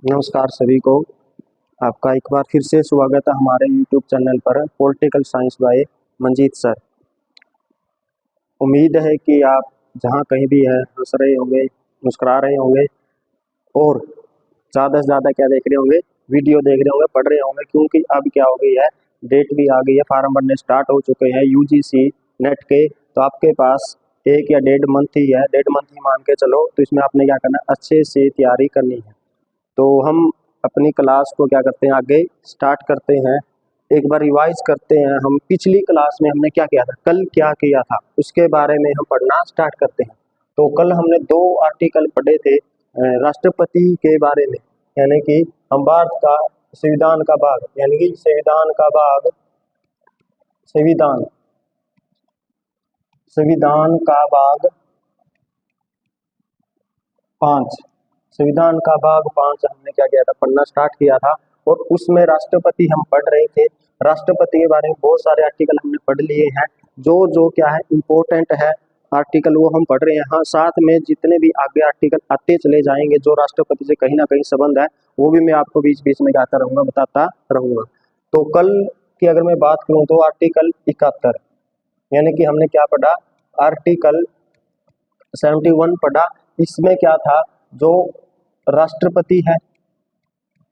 नमस्कार सभी को। आपका एक बार फिर से स्वागत है हमारे YouTube चैनल पर political science by Manjeet sir. उम्मीद है कि आप जहां कहीं भी हैं हंस रहे होंगे, मुस्कुरा रहे होंगे और ज़्यादा से ज़्यादा क्या देख रहे होंगे, वीडियो देख रहे होंगे, पढ़ रहे होंगे। क्योंकि अब क्या हो गई है, डेट भी आ गई है, फार्म भरने स्टार्ट हो चुके हैं UGC नेट के। तो आपके पास 1 या 1.5 मंथ ही है, 1.5 मंथ ही मान के चलो। तो इसमें आपने क्या करना है, अच्छे से तैयारी करनी है। तो हम अपनी क्लास को क्या करते हैं, आगे स्टार्ट करते हैं। एक बार रिवाइज करते हैं, हम पिछली क्लास में हमने क्या किया था, कल क्या किया था, उसके बारे में हम पढ़ना स्टार्ट करते हैं। तो कल हमने 2 आर्टिकल पढ़े थे राष्ट्रपति के बारे में, यानी कि हम भारत का संविधान का भाग, यानी कि संविधान का भाग, संविधान संविधान का भाग 5, संविधान का भाग 5 हमने क्या किया था, पढ़ना स्टार्ट किया था। और उसमें राष्ट्रपति हम पढ़ रहे थे। राष्ट्रपति के बारे में बहुत सारे आर्टिकल हमने पढ़ लिए हैं। जो जो क्या है इम्पोर्टेंट है आर्टिकल, वो हम पढ़ रहे हैं। हाँ, साथ में जितने भी आगे आर्टिकल आते चले जाएंगे जो राष्ट्रपति से कहीं ना कहीं संबंध है, वो भी मैं आपको बीच बीच में क्या रहूंगा, बताता रहूंगा। तो कल की अगर मैं बात करूँ तो आर्टिकल 71, यानी कि हमने क्या पढ़ा, आर्टिकल 71 पढ़ा। इसमें क्या था, जो राष्ट्रपति है,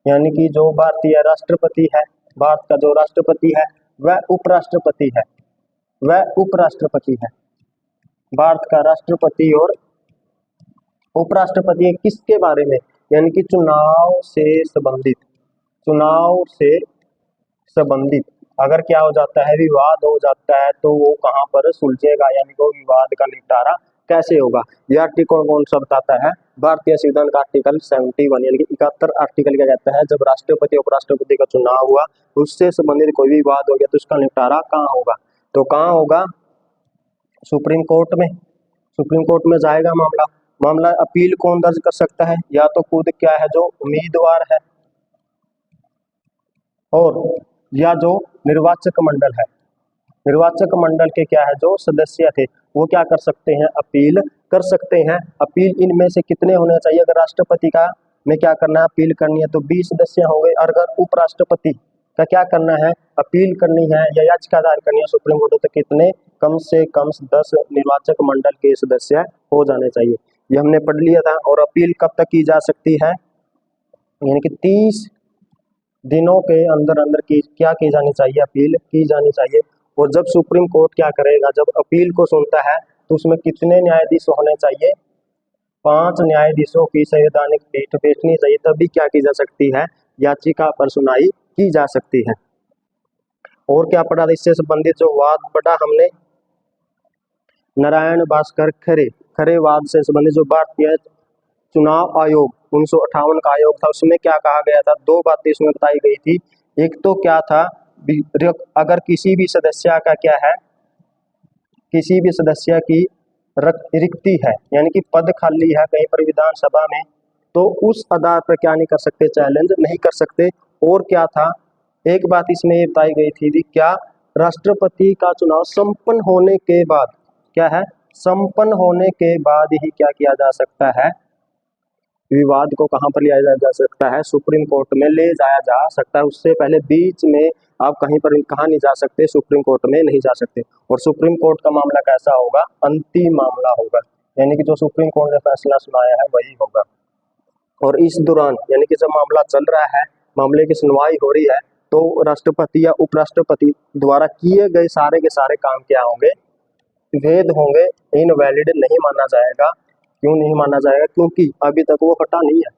यानी कि जो भारतीय राष्ट्रपति है, भारत का जो राष्ट्रपति है, वह उपराष्ट्रपति है, वह उपराष्ट्रपति है। भारत का राष्ट्रपति और उपराष्ट्रपति है किसके बारे में, यानी कि चुनाव से संबंधित, चुनाव से संबंधित अगर क्या हो जाता है, विवाद हो जाता है, तो वो कहाँ पर सुलझेगा, यानी कि विवाद का निपटारा कैसे होगा। यह आर्टिकल कौन सा बताता है, भारतीय संविधान का आर्टिकल 71, यानी कि 71 आर्टिकल क्या कहता है, जब राष्ट्रपति उपराष्ट्रपति का चुनाव हुआ, उससे संबंधित कोई भी विवाद हो गया तो उसका निपटारा कहाँ होगा, तो कहाँ होगा, सुप्रीम कोर्ट में। सुप्रीम कोर्ट में जाएगा मामला। मामला अपील कौन दर्ज कर सकता है, या तो खुद क्या है जो उम्मीदवार है, और या जो निर्वाचक मंडल है, निर्वाचक मंडल के क्या है जो सदस्य थे, वो क्या कर सकते हैं, अपील कर सकते हैं। अपील इनमें से कितने होने चाहिए, अगर राष्ट्रपति का में क्या करना है, अपील करनी है, तो 20 सदस्य होंगे। और अगर उपराष्ट्रपति का क्या करना है, अपील करनी है या याचिका दायर करनी है सुप्रीम कोर्ट, तो कितने, कम से कम 10 निर्वाचक मंडल के सदस्य हो जाने चाहिए। ये हमने पढ़ लिया था। और अपील कब तक की जा सकती है, यानी कि 30 दिनों के अंदर अंदर की क्या की जानी चाहिए, अपील की जानी चाहिए। और जब सुप्रीम कोर्ट क्या करेगा, जब अपील को सुनता है, तो उसमें कितने न्यायाधीश होने चाहिए, 5 न्यायाधीशों की संवैधानिक पीठ बैठनी चाहिए, तभी क्या की जा सकती है, याचिका पर सुनाई की जा सकती है। और क्या पढ़ा था इससे संबंधित, जो वाद पढ़ा हमने, नारायण भास्कर खरे वाद से संबंधित, जो भारतीय चुनाव आयोग 1958 का आयोग था, उसमें क्या कहा गया था, 2 बातें इसमें बताई गई थी। एक तो क्या था, अगर किसी भी सदस्य का क्या है, किसी भी सदस्य की रिक्ति है, यानी कि पद खाली है कहीं पर विधानसभा में, तो उस आधार पर क्या नहीं कर सकते, चैलेंज नहीं कर सकते। और क्या था, एक बात इसमें ये बताई गई थी कि क्या राष्ट्रपति का चुनाव संपन्न होने के बाद, क्या है, संपन्न होने के बाद ही क्या किया जा सकता है, विवाद को कहां पर लिया जा सकता है, सुप्रीम कोर्ट में ले जाया जा सकता है। उससे पहले बीच में आप कहीं पर कहा नहीं जा सकते, सुप्रीम कोर्ट में नहीं जा सकते। और सुप्रीम कोर्ट का मामला कैसा होगा, अंतिम मामला होगा, यानी कि जो सुप्रीम कोर्ट ने फैसला सुनाया है वही होगा। और इस दौरान, यानी कि जब मामला चल रहा है, मामले की सुनवाई हो रही है, तो राष्ट्रपति या उपराष्ट्रपति द्वारा किए गए सारे के सारे काम क्या होंगे, वैध होंगे, इनवैलिड नहीं माना जाएगा। क्यों नहीं माना जाएगा, क्योंकि अभी तक वो हटा नहीं है,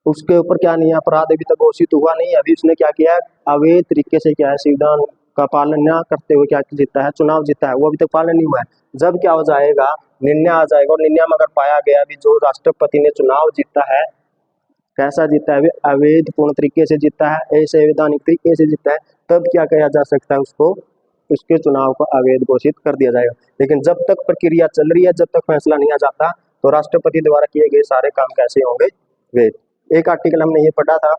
उसके ऊपर क्या नहीं है, अपराध अभी तक घोषित हुआ नहीं है। अभी उसने क्या किया है, अवैध तरीके से क्या है, संविधान का पालन न करते हुए क्या जीता है, चुनाव जीता है, वो अभी तक पालन नहीं हुआ है। जब क्या हो जाएगा, निर्णय आ जाएगा, और निर्णय में अगर पाया गया अभी जो राष्ट्रपति ने चुनाव जीता है, कैसा जीता है, अवैध पूर्ण तरीके से जीता है, असंवैधानिक तरीके से जीता है, तब क्या कहा जा सकता है, उसको, उसके चुनाव को अवैध घोषित कर दिया जाएगा। लेकिन जब तक प्रक्रिया चल रही है, जब तक फैसला नहीं आ जाता, तो राष्ट्रपति द्वारा किए गए सारे काम कैसे होंगे, वैध। एक आर्टिकल हमने ये पढ़ा था,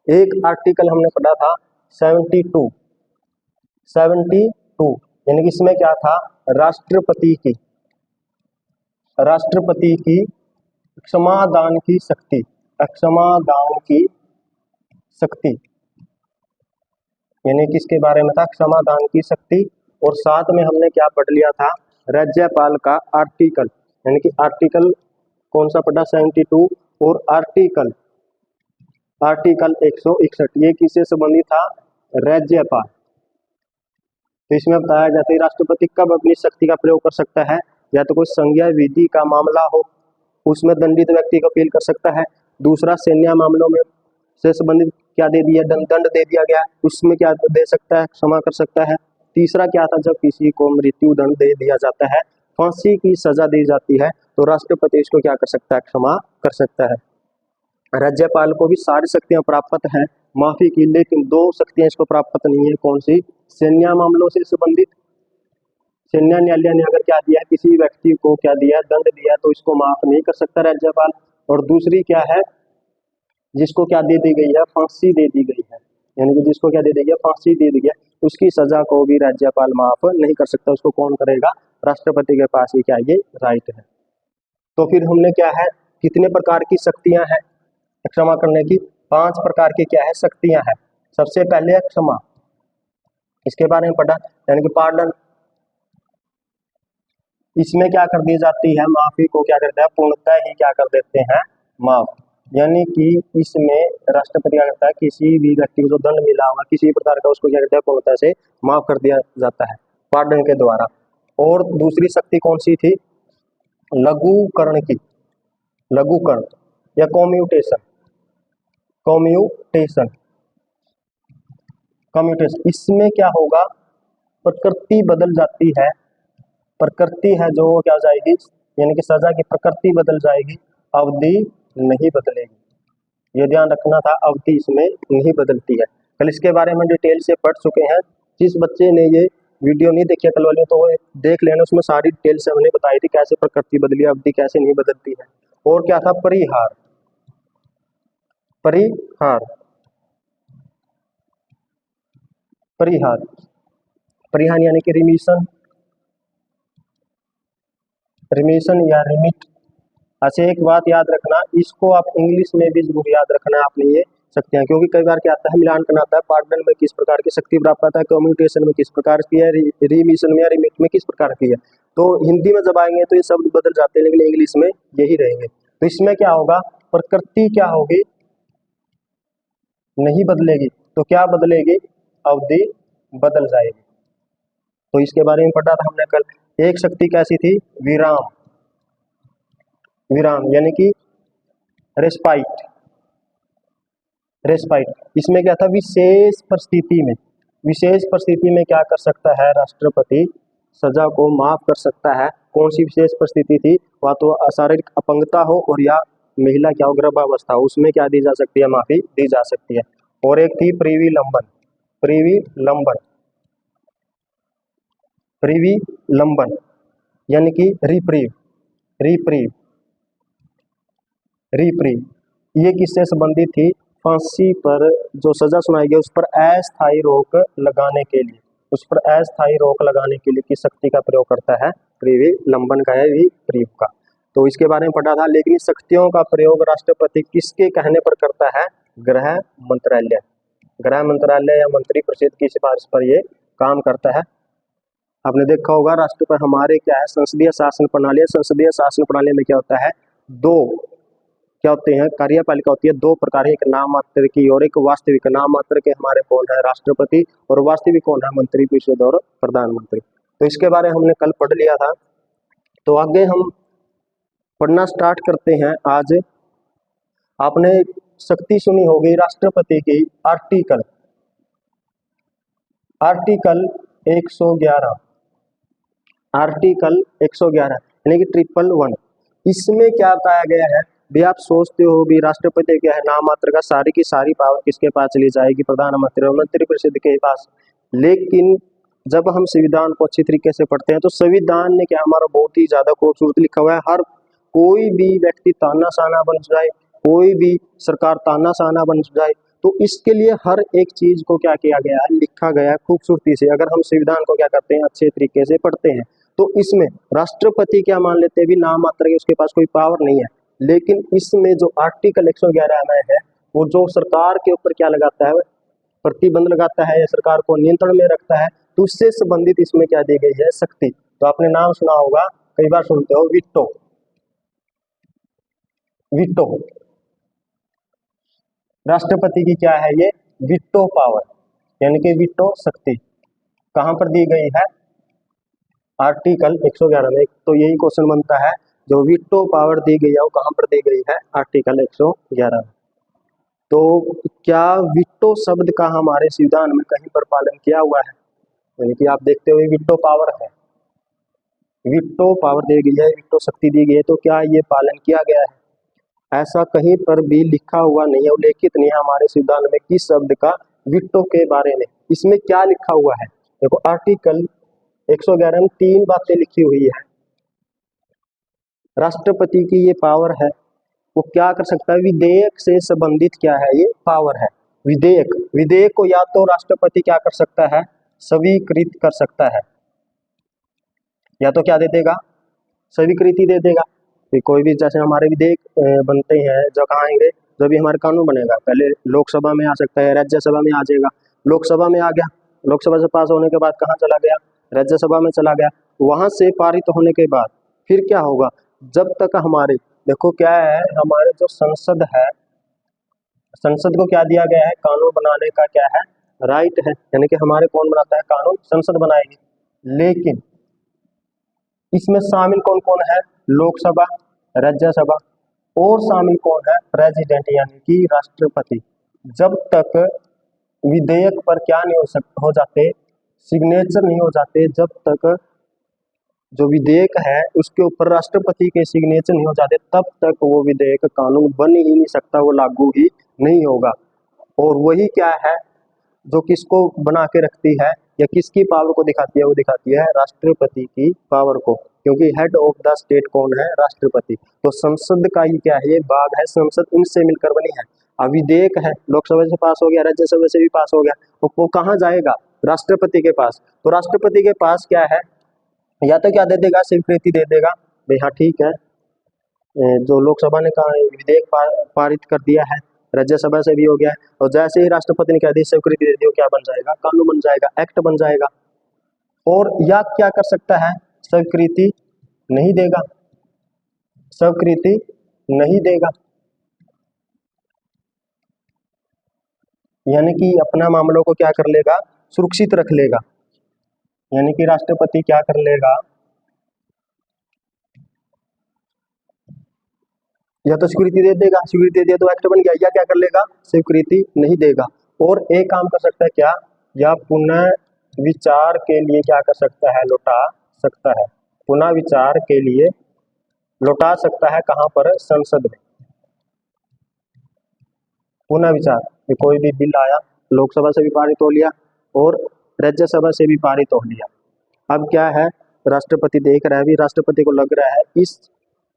एक आर्टिकल हमने पढ़ा था 72, यानी कि इसमें क्या था, राष्ट्रपति की क्षमादान की शक्ति, अक्षमादान की शक्ति, यानी किसके बारे में था, क्षमादान की शक्ति। और साथ में हमने क्या पढ़ लिया था, राज्यपाल का आर्टिकल, यानी कि आर्टिकल कौन सा पढ़ा, 72। और आर्टिकल 161 ये किससे संबंधित था, राज्यपाल। तो इसमें बताया जाता है राष्ट्रपति कब अपनी शक्ति का प्रयोग कर सकता है, या तो कोई संज्ञा विधि का मामला हो, उसमें दंडित व्यक्ति को अपील कर सकता है। दूसरा, सैन्य मामलों में से संबंधित क्या दे दिया, दंड दे दिया गया, उसमें क्या दे सकता है, क्षमा कर सकता है। तीसरा क्या था, जब किसी को मृत्यु दंड दे दिया जाता है, फांसी की सजा दी जाती है, तो राष्ट्रपति इसको क्या कर सकता है, क्षमा कर सकता है। राज्यपाल को भी सारी शक्तियां प्राप्त है माफी की, लेकिन दो शक्तियां इसको प्राप्त नहीं है, कौन सी, सैन्य मामलों से संबंधित, सैन्य न्यायालय ने अगर क्या दिया है, किसी व्यक्ति को क्या दिया है, दंड दिया, तो इसको माफ नहीं कर सकता राज्यपाल। और दूसरी क्या है, जिसको क्या दे दी गई है, फांसी दे दी गई है, यानी कि जिसको क्या दे दी गई है, फांसी दे दी गई है, उसकी सजा को भी राज्यपाल माफ नहीं कर सकता, उसको कौन करेगा, राष्ट्रपति के पास ही क्या ये राइट है। तो फिर हमने क्या है, कितने प्रकार की शक्तियां हैं क्षमा करने की, 5 प्रकार की क्या है, शक्तियां हैं। सबसे पहले है क्षमा, इसके बारे में पढ़ा, यानी कि पार्डन। इसमें क्या कर दी जाती है, माफी को क्या करता है, पूर्णतः ही क्या कर देते हैं, माफ। यानी कि इसमें राष्ट्रपति क्या करता है, किसी भी व्यक्ति को जो दंड मिला होगा किसी प्रकार का, उसको क्या करता है, पूर्णतः से माफ कर दिया जाता है पार्डन के द्वारा। और दूसरी शक्ति कौन सी थी, लघुकरण की, लघुकरण या कॉम्यूटेशन, कॉम्यूटेशन, कम्यूटेशन। इसमें क्या होगा, प्रकृति बदल जाती है, प्रकृति है जो क्या हो जाएगी, यानी कि सजा की प्रकृति बदल जाएगी, अवधि नहीं बदलेगी। ये ध्यान रखना था, अवधि इसमें नहीं बदलती है। कल इसके बारे में डिटेल से पढ़ चुके हैं, जिस बच्चे ने ये वीडियो नहीं देखी कल वाली, तो वो देख लेना, उसमें सारी डिटेल से हमने बताई थी कैसे प्रकृति बदली, अवधि कैसे नहीं बदलती है। और क्या था, परिहार, परिहार, परिहार, परिहार यानी कि रिमिशन, रिमिशन या रिमिट। अच्छा एक बात याद रखना, इसको आप इंग्लिश में भी जरूर याद रखना है आपने ये शक्तियां, क्योंकि कई बार क्या आता है, मिलान करना आता है, पार्डन में किस प्रकार की शक्ति प्राप्त आता है, कम्युनिकेशन में किस प्रकार की है, रिमिशन में या रिमिट में किस प्रकार की है। तो हिंदी में जब आएंगे तो ये शब्द बदल जाते हैं, लेकिन इंग्लिश में यही रहेंगे। तो इसमें क्या होगा, प्रकृति क्या होगी, नहीं बदलेगी, तो क्या बदलेगी, अवधि बदल जाएगी। तो इसके बारे में पढ़ा था हमने कल। एक शक्ति कैसी थी, विराम, विराम यानी कि रेस्पाइट, रेस्पाइट। इसमें क्या था, विशेष परिस्थिति में, विशेष परिस्थिति में क्या कर सकता है, राष्ट्रपति सजा को माफ कर सकता है। कौन सी विशेष परिस्थिति थी, वह तो शारीरिक अपंगता हो और या महिला क्या हो, गर्भावस्था हो, उसमें क्या दी जा सकती है, माफी दी जा सकती है। और एक थी प्रीविलंबन, प्रीविलंबन, प्रीविलंबन यानी कि रिप्रीव, रिप्रीव, रिप्रीव। ये किससे संबंधित थी, फांसी पर जो सजा सुनाई गई उस पर अस्थायी रोक लगाने के लिए, उस पर अस्थायी रोक लगाने के लिए किस शक्ति का प्रयोग करता है, प्रीविलंबन का है, रिप्रीव का। तो इसके बारे में पढ़ा था। लेकिन इस शक्तियों का प्रयोग राष्ट्रपति किसके कहने पर करता है, गृह मंत्रालय, गृह मंत्रालय या मंत्री परिषद की सिफारिश पर ये काम करता है। आपने देखा होगा राष्ट्रपति हमारे क्या है, संसदीय शासन प्रणाली, संसदीय शासन प्रणाली में क्या होता है, दो क्या होते हैं, कार्यपालिका होती है, दो प्रकार है, एक नाम मात्र की और एक वास्तविक। नाम मात्र के हमारे कौन है, राष्ट्रपति, और वास्तविक कौन है, मंत्री परिषद और प्रधानमंत्री। तो इसके बारे में हमने कल पढ़ लिया था। तो आगे हम पढ़ना स्टार्ट करते हैं। आज आपने शक्ति सुनी होगी राष्ट्रपति की, आर्टिकल, आर्टिकल 111, आर्टिकल 111 यानी कि 111। इसमें क्या बताया गया है भी, आप सोचते हो भी राष्ट्रपति क्या है, नाम मात्र का, सारी की सारी पावर किसके पास चली जाएगी, प्रधानमंत्री और मंत्री परिषद के पास। लेकिन जब हम संविधान को अच्छी तरीके से पढ़ते हैं तो संविधान ने क्या हमारा बहुत ही ज्यादा खूबसूरत लिखा हुआ है। हर कोई भी व्यक्ति तानाशाना बन जाए, कोई भी सरकार तानाशाना बन जाए, तो इसके लिए हर एक चीज को क्या किया गया है, लिखा गया है खूबसूरती से। अगर हम संविधान को क्या करते हैं, अच्छे तरीके से पढ़ते हैं, तो इसमें राष्ट्रपति क्या मान लेते हैं भी, नाम मात्र के उसके पास कोई पावर नहीं है, लेकिन इसमें जो आर्टिकल 111 में है वो जो सरकार के ऊपर क्या लगाता है, प्रतिबंध लगाता है या सरकार को नियंत्रण में रखता है, तो उससे संबंधित इसमें क्या दी गई है, शक्ति। तो आपने नाम सुना होगा, कई बार सुनते हो, वीटो। वीटो राष्ट्रपति की क्या है, ये वीटो पावर, यानी कि वीटो शक्ति कहां पर दी गई है, आर्टिकल 111 में। तो यही क्वेश्चन बनता है, जो वीटो पावर दी गई है वो कहां पर दी गई है, आर्टिकल 111 में। तो क्या वीटो शब्द का हमारे संविधान में कहीं पर पालन किया हुआ है, यानी कि आप देखते हुए वीटो पावर है, वीटो पावर दी गई है, वीटो शक्ति दी गई है, तो क्या ये पालन किया गया है, ऐसा कहीं पर भी लिखा हुआ नहीं है, उल्लेखित नहीं है हमारे संविधान में किस शब्द का, वीटो के बारे में। इसमें क्या लिखा हुआ है, देखो आर्टिकल 111 में 3 बातें लिखी हुई है। राष्ट्रपति की ये पावर है, वो क्या कर सकता है, विधेयक से संबंधित क्या है, ये पावर है, विधेयक। विधेयक को या तो राष्ट्रपति क्या कर सकता है, स्वीकृत कर सकता है, या तो क्या दे देगा, स्वीकृति दे देगा। कोई भी जैसे हमारे विधेयक बनते हैं, जब कहाँ आएंगे, जब भी हमारा कानून बनेगा, पहले लोकसभा में आ सकता है, राज्यसभा में आ जाएगा, लोकसभा में आ गया, लोकसभा से पास होने के बाद कहाँ चला गया, राज्यसभा में चला गया, वहां से पारित होने के बाद फिर क्या होगा, जब तक हमारे, देखो क्या है, हमारे जो संसद है, संसद को क्या दिया गया है, कानून बनाने का क्या है, राइट है, यानी कि हमारे कौन बनाता है कानून, संसद बनाएगी। लेकिन इसमें शामिल कौन कौन है, लोकसभा, राज्यसभा, और शामिल कौन है, प्रेसिडेंट यानी कि राष्ट्रपति। जब तक विधेयक पर क्या नहीं हो जाते, सिग्नेचर नहीं हो जाते, जब तक जो विधेयक है उसके ऊपर राष्ट्रपति के सिग्नेचर नहीं हो जाते, तब तक वो विधेयक कानून बन ही नहीं सकता, वो लागू ही नहीं होगा। और वही क्या है जो किसको बना के रखती है या किसकी पावर को दिखाती है, वो दिखाती है राष्ट्रपति की पावर को, क्योंकि हेड ऑफ द स्टेट कौन है, राष्ट्रपति। तो संसद का ही क्या है, ये भाग है, संसद इनसे मिलकर बनी है। अब विधेयक है, लोकसभा से पास हो गया, राज्यसभा से भी पास हो गया, तो वो कहाँ जाएगा, राष्ट्रपति के पास। तो राष्ट्रपति के पास क्या है, या तो क्या दे देगा, स्वीकृति दे देगा, भाई हाँ ठीक है, जो लोकसभा ने कहा विधेयक पारित कर दिया है, राज्यसभा से भी हो गया है, और जैसे ही राष्ट्रपति ने कह दी, स्वीकृति दे दी, क्या बन जाएगा, कानून बन जाएगा, एक्ट बन जाएगा। और या क्या कर सकता है, स्वीकृति नहीं देगा, स्वीकृति नहीं देगा, यानी कि अपना मामलों को क्या कर लेगा, सुरक्षित रख लेगा, यानी कि राष्ट्रपति क्या कर लेगा, या तो स्वीकृति दे देगा, स्वीकृति दे दिया तो एक्ट बन गया, या क्या कर लेगा, स्वीकृति नहीं देगा। और एक काम कर सकता है क्या, या पुनः विचार के लिए क्या कर सकता है, लौटा सकता है, पुनः विचार के लिए लौटा सकता है, कहां पर, संसद में। पुनः विचार, कोई भी बिल आया, लोकसभा से भी पारित हो लिया और राज्यसभा से भी पारित हो लिया, अब क्या है, राष्ट्रपति देख रहा है, भी राष्ट्रपति को लग रहा है इस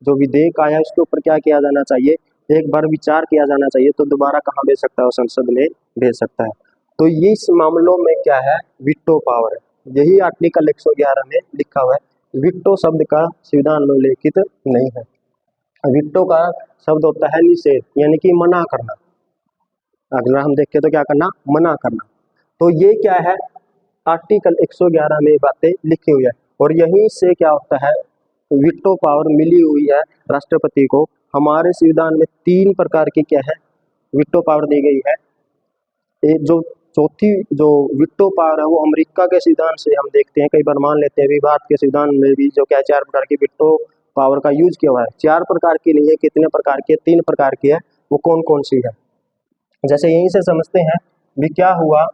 जो विधेयक आया उसके ऊपर क्या किया जाना चाहिए, एक बार विचार किया जाना चाहिए, तो दोबारा कहाँ भेज सकता है, संसद में भेज सकता है। तो ये इस मामलों में क्या है, वीटो पावर है, यही आर्टिकल 111 में लिखा हुआ है। वीटो शब्द का संविधान में उल्लेखित नहीं है। वीटो का शब्द होता है निषेध, यानी कि मना करना, अगला हम देखें तो क्या करना, मना करना। तो ये क्या है, आर्टिकल 111 में बातें लिखी हुई है, और यहीं से क्या होता है, वीटो पावर मिली हुई है राष्ट्रपति को। हमारे संविधान में 3 प्रकार की क्या है, वीटो पावर दी गई है। एक जो चौथी जो वीटो पावर है वो अमेरिका के संविधान से हम देखते हैं, कई बार मान लेते हैं भी भारत के संविधान में भी जो क्या 4 प्रकार की वीटो पावर का यूज किया हुआ है। 4 प्रकार की नहीं है, कितने प्रकार की है, 3 प्रकार की है, वो कौन कौन सी है, जैसे यहीं से समझते हैं भी क्या हुआ,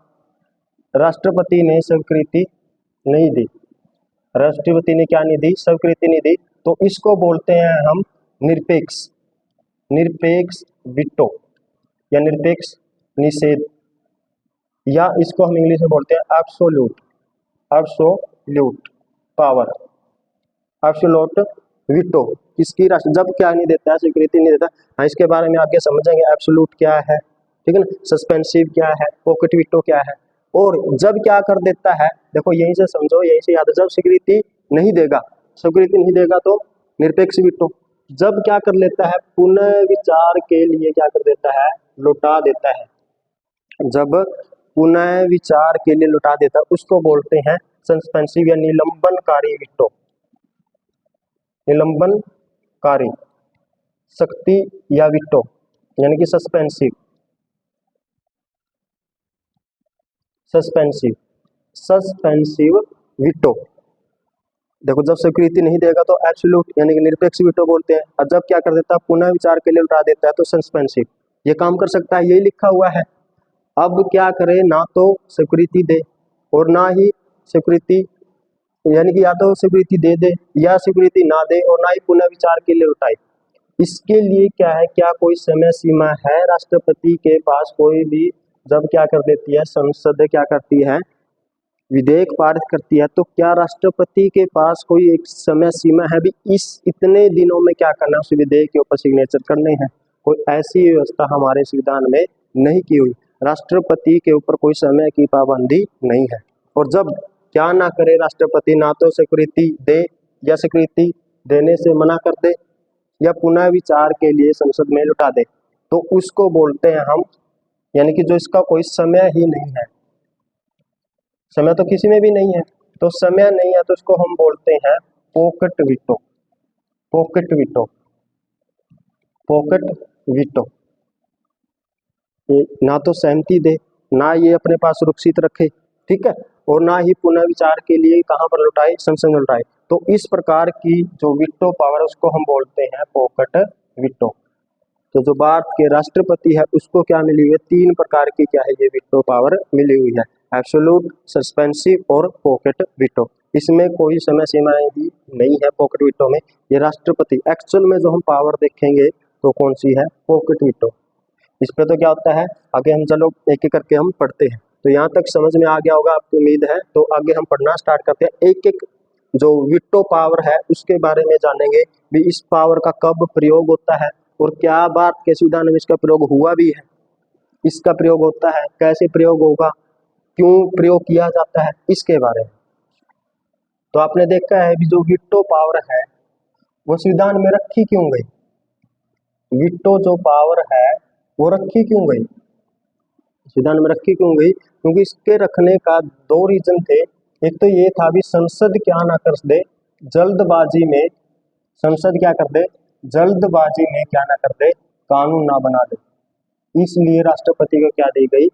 राष्ट्रपति ने स्वीकृति नहीं दी, राष्ट्रपति ने क्या नहीं दी, स्वीकृति नहीं दी, तो इसको बोलते हैं हम निरपेक्ष, निरपेक्ष वीटो या निरपेक्ष निषेध, या इसको हम इंग्लिश में बोलते हैं absolute, absolute power, absolute veto. किसकी, राष्ट्र जब क्या नहीं देता है, स्वीकृति नहीं देता। हाँ, इसके बारे में आगे समझेंगे, एब्सोल्यूट क्या है, ठीक है ना, सस्पेंसिव क्या है, पॉकेट वीटो क्या है, और जब क्या कर देता है, देखो यहीं से समझो, यहीं से याद है, जब स्वीकृति नहीं देगा, स्वीकृति नहीं देगा तो निरपेक्ष वीटो, जब क्या कर लेता है, पुनः विचार के लिए क्या कर देता है, लौटा देता है। जब पुनः विचार के लिए लौटा देता है उसको बोलते हैं सस्पेंसिव या निलंबनकारी विटो। निलंबनकारी शक्ति या विटो यानी कि सस्पेंसिव। Suspensive suspensive विटो। देखो जब स्वीकृति नहीं देगा तो एब्सोल्यूट यानी कि निरपेक्ष विटो बोलते हैं, और जब क्या कर देता है, पुनः विचार के लिए लौटा देता है तो सस्पेंसिव। ये काम कर सकता है, यही लिखा हुआ है। अब क्या करे, ना तो स्वीकृति दे और ना ही स्वीकृति, यानी कि या तो स्वीकृति दे दे या स्वीकृति ना दे और ना ही पुनः विचार के लिए लौटाए। इसके लिए क्या है, क्या कोई समय सीमा है राष्ट्रपति के पास? कोई भी जब क्या कर देती है, संसद क्या करती है, विधेयक पारित करती है, तो क्या राष्ट्रपति के पास कोई एक समय सीमा है भी इस इतने दिनों में क्या करना है, उस विधेयक के ऊपर सिग्नेचर करने हैं? कोई ऐसी व्यवस्था हमारे संविधान में नहीं की हुई। राष्ट्रपति के ऊपर कोई समय की पाबंदी नहीं है। और जब क्या ना करे राष्ट्रपति, ना तो स्वीकृति दे या स्वीकृति देने से मना कर दे या पुनः विचार के लिए संसद में लौटा दे, तो उसको बोलते हैं हम, यानी कि जो इसका कोई समय ही नहीं है, समय तो किसी में भी नहीं है, तो समय नहीं है तो इसको हम बोलते हैं pocket veto. Pocket veto, pocket veto. ये ना तो सहमति दे, ना ये अपने पास सुरक्षित रखे, ठीक है, और ना ही पुनः विचार के लिए कहां पर लौटाए, संसद में लौटाए। तो इस प्रकार की जो विटो पावर है उसको हम बोलते हैं पॉकेट विटो। तो जो भारत के राष्ट्रपति है उसको क्या मिली हुई है, 3 प्रकार की क्या है, ये विटो पावर मिली हुई है, एब्सोल्यूट, सस्पेंसिव और पॉकेट विटो। इसमें कोई समय सीमाएं भी नहीं है पॉकेट विटो में। ये राष्ट्रपति एक्चुअल में जो हम पावर देखेंगे तो कौन सी है, पॉकेट विटो। इस पे तो क्या होता है, आगे हम चलो एक एक करके हम पढ़ते हैं। तो यहाँ तक समझ में आ गया होगा, आपको उम्मीद है। तो आगे हम पढ़ना स्टार्ट करते हैं, एक एक जो विटो पावर है उसके बारे में जानेंगे भी, इस पावर का कब प्रयोग होता है और क्या भारत के संविधान में इसका प्रयोग हुआ भी है, इसका प्रयोग होता है, कैसे प्रयोग होगा, क्यों प्रयोग किया जाता है, इसके बारे में। तो आपने देखा है भी जो विटो पावर है वो संविधान में रखी क्यों गई, विटो जो पावर है वो रखी क्यों गई, संविधान में रखी क्यों गई? क्योंकि इसके रखने का 2 रीजन थे। एक तो ये था भी संसद क्या ना कर दे जल्दबाजी में, संसद क्या कर दे जल्दबाजी में क्या ना कर दे, कानून ना बना दे, इसलिए राष्ट्रपति को क्या दी गई,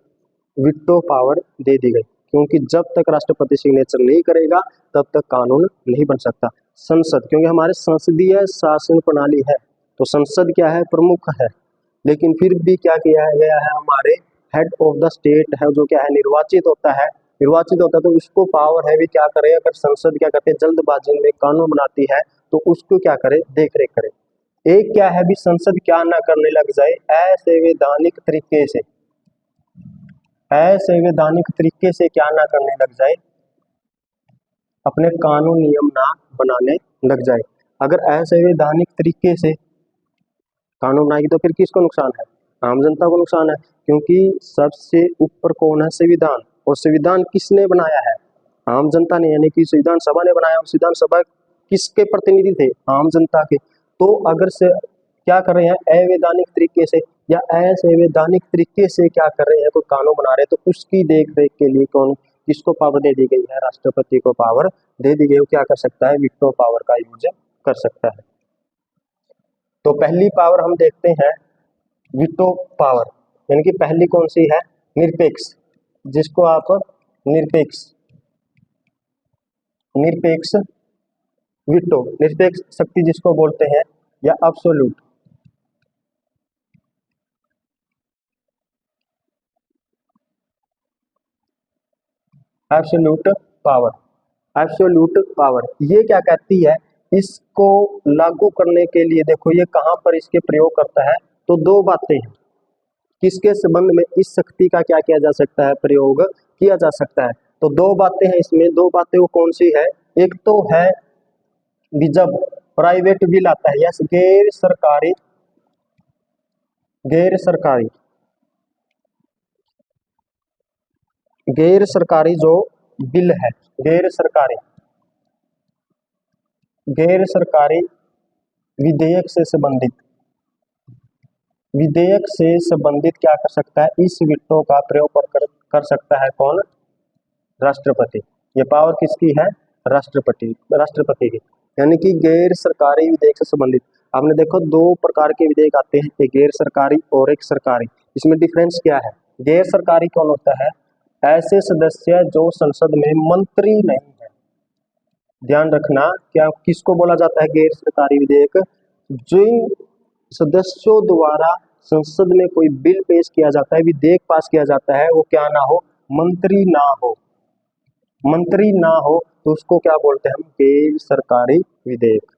विटो पावर दे दी गई। क्योंकि जब तक राष्ट्रपति सिग्नेचर नहीं करेगा तब तक कानून नहीं बन सकता। संसद, क्योंकि हमारे संसदीय शासन प्रणाली है तो संसद क्या है, प्रमुख है, लेकिन फिर भी क्या किया गया है, हमारे हेड ऑफ द स्टेट है जो क्या है, निर्वाचित होता है, निर्वाचित होता है तो उसको पावर है भी क्या करे, अगर संसद क्या करते हैं जल्दबाजी में कानून बनाती है तो उसको क्या करे, देख रेख करे। एक क्या है भी संसद क्या ना करने लग जाए, असंवैधानिक तरीके से, असंवैधानिक तरीके से क्या ना करने लग जाए, अपने कानून नियम ना बनाने लग जाए। अगर असंवैधानिक तरीके से कानून बनाएगी तो फिर किसको नुकसान है, आम जनता को नुकसान है। क्योंकि सबसे ऊपर कौन है, संविधान, और संविधान किसने बनाया है, आम जनता ने, यानी कि संविधान सभा ने बनाया। और संविधान सभा किसके प्रतिनिधि थे, आम जनता के। तो अगर से क्या कर रहे हैं, अवैधानिक तरीके से या असंवैधानिक तरीके से क्या कर रहे हैं, कोई कानून बना रहे हैं, तो उसकी देख रेख के लिए कौन, किसको पावर दे दी गई है, राष्ट्रपति को पावर दे दी गई। क्या कर सकता है, विटो पावर का यूज कर सकता है। तो पहली पावर हम देखते हैं विटो पावर, यानी कि पहली कौन सी है, निरपेक्ष, जिसको आप निरपेक्ष, निरपेक्ष विटो, निरपेक्ष शक्ति जिसको बोलते हैं, या absolute, absolute power, absolute power. ये क्या कहती है, इसको लागू करने के लिए देखो ये कहां पर इसके प्रयोग करता है, तो 2 बातें हैं, किसके संबंध में इस शक्ति का क्या किया जा सकता है, प्रयोग किया जा सकता है। तो 2 बातें हैं इसमें, 2 बातें वो कौन सी है, एक तो है भी जब प्राइवेट बिल आता है, यस, गैर सरकारी, गैर सरकारी, गैर सरकारी जो बिल है, गैर सरकारी, गैर सरकारी विधेयक से संबंधित, विधेयक से संबंधित क्या कर सकता है, इस विटो का प्रयोग कर सकता है कौन, राष्ट्रपति। ये पावर किसकी है, राष्ट्रपति, राष्ट्रपति की। यानी कि गैर सरकारी विधेयक से संबंधित, आपने देखो दो प्रकार के विधेयक आते हैं, एक गैर सरकारी और एक सरकारी। इसमें डिफरेंस क्या है, गैर सरकारी कौन होता है, ऐसे सदस्य जो संसद में मंत्री नहीं है। ध्यान रखना, क्या किसको बोला जाता है गैर सरकारी विधेयक, जिन सदस्यों द्वारा संसद में कोई बिल पेश किया जाता है, विधेयक पास किया जाता है, वो क्या ना हो, मंत्री ना हो, मंत्री ना हो, तो उसको क्या बोलते हैं हम, गैर सरकारी विधेयक।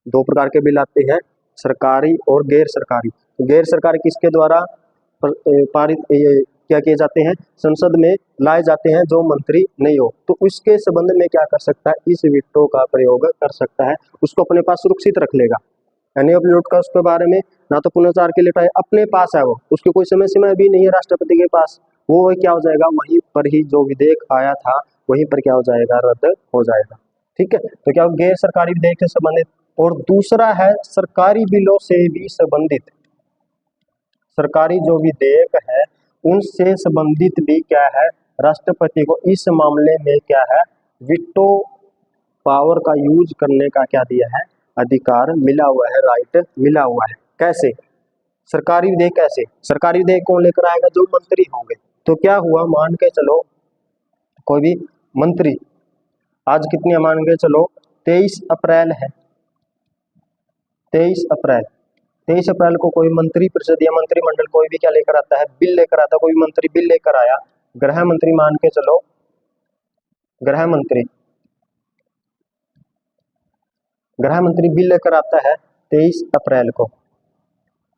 दो प्रकार के बिल आते हैं, सरकारी और गैर सरकारी। तो गैर सरकारी किसके द्वारा पारित क्या किए जाते हैं, संसद में लाए जाते हैं, जो मंत्री नहीं हो, तो उसके संबंध में क्या कर सकता है, इस विटो का प्रयोग कर सकता है, उसको अपने पास सुरक्षित रख लेगा। यानी अपने नोट का उसके बारे में ना तो पुनर्विचार के लिए अपने पास है, वो उसकी कोई समय सीमा भी नहीं है राष्ट्रपति के पास, वो क्या हो जाएगा, वहीं पर ही जो विधेयक आया था वहीं पर क्या हो जाएगा, रद्द हो जाएगा। ठीक है, तो क्या गैर सरकारी विधेयक से संबंधित। और दूसरा है सरकारी बिलों से भी संबंधित, सरकारी जो विधेयक है उनसे संबंधित भी क्या है, राष्ट्रपति को इस मामले में क्या है, विटो पावर का यूज करने का क्या दिया है, अधिकार मिला हुआ है, राइट मिला हुआ है। कैसे, सरकारी विधेयक कैसे, सरकारी विधेयक कौन लेकर आएगा, जो मंत्री होंगे। तो क्या हुआ, मान के चलो कोई भी मंत्री, आज कितनी है, मान के चलो 23 अप्रैल है, 23 अप्रैल, 23 अप्रैल को कोई मंत्री परिषद या मंत्रिमंडल कोई भी क्या लेकर आता है, बिल लेकर आता है, कोई मंत्री बिल लेकर आया, गृह मंत्री, मान के चलो गृह मंत्री, गृह मंत्री बिल लेकर आता है 23 अप्रैल को,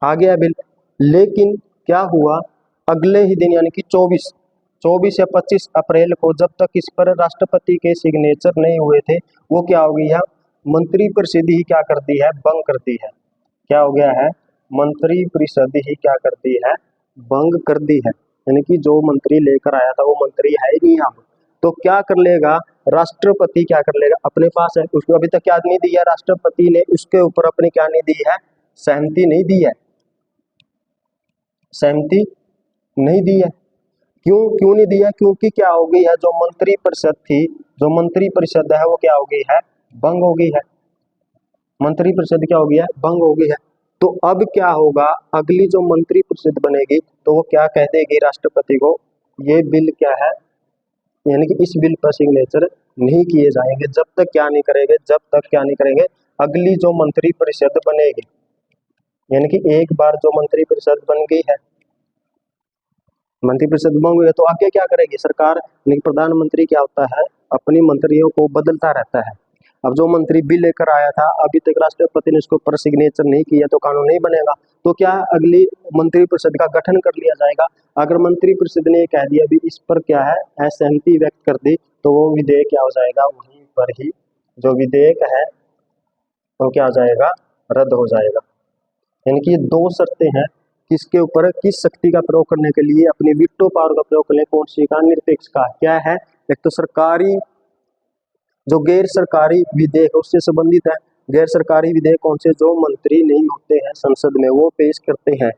आ गया बिल। लेकिन क्या हुआ, अगले ही दिन यानी कि 24 या 25 अप्रैल को, जब तक इस पर राष्ट्रपति के सिग्नेचर नहीं हुए थे, वो क्या हो गई है, मंत्री परिषद ही क्या कर दी है, भंग कर दी है। क्या हो गया है, मंत्री परिषद ही क्या कर दी है, भंग कर दी है। यानी कि जो मंत्री लेकर आया था वो मंत्री है ही नहीं अब। तो क्या कर लेगा, राष्ट्रपति क्या कर लेगा, अपने पास है, उसको अभी तक क्या नहीं दिया, राष्ट्रपति ने उसके ऊपर अपनी क्या नहीं दी है, सहमति नहीं दी है, सहमति नहीं दी है। क्यों क्यों नहीं दिया, क्योंकि क्या हो गई है, जो मंत्री परिषद थी, जो मंत्री परिषद है वो क्या हो गई है, भंग हो गई है, मंत्री परिषद क्या हो गई है, भंग हो गई है। तो अब क्या होगा, अगली जो मंत्री परिषद बनेगी तो वो क्या कह देगी राष्ट्रपति को, ये बिल क्या है, यानी कि इस बिल पर सिग्नेचर नहीं किए जाएंगे, जब तक क्या नहीं करेंगे, जब तक क्या नहीं करेंगे, अगली जो मंत्री परिषद बनेगी। यानी कि एक बार जो मंत्री परिषद बन गई है, मंत्री परिषद बन गई है, तो आगे क्या करेगी सरकार, यानी प्रधानमंत्री क्या होता है, अपनी मंत्रियों को बदलता रहता है। अब जो मंत्री बिल लेकर आया था, अभी तक राष्ट्रपति ने उसके ऊपर सिग्नेचर नहीं किया, तो कानून नहीं बनेगा। तो क्या अगली मंत्री परिषद का गठन कर लिया जाएगा। अगर मंत्री परिषद ने कह दिया भी इस पर क्या है, असहमति व्यक्त कर दी, तो वो विधेयक क्या हो जाएगा, वहीं पर ही जो विधेयक है वो क्या हो जाएगा, रद्द हो जाएगा। यानी कि ये दो शर्तें हैं, किसके ऊपर, किस शक्ति का प्रयोग करने के लिए, अपने वीटो पावर का प्रयोग करने, कौन सी का, निरपेक्ष का। क्या है, एक तो सरकारी, जो गैर सरकारी विधेयक उससे संबंधित है। गैर सरकारी विधेयक कौन से, जो मंत्री नहीं होते हैं संसद में, वो पेश करते हैं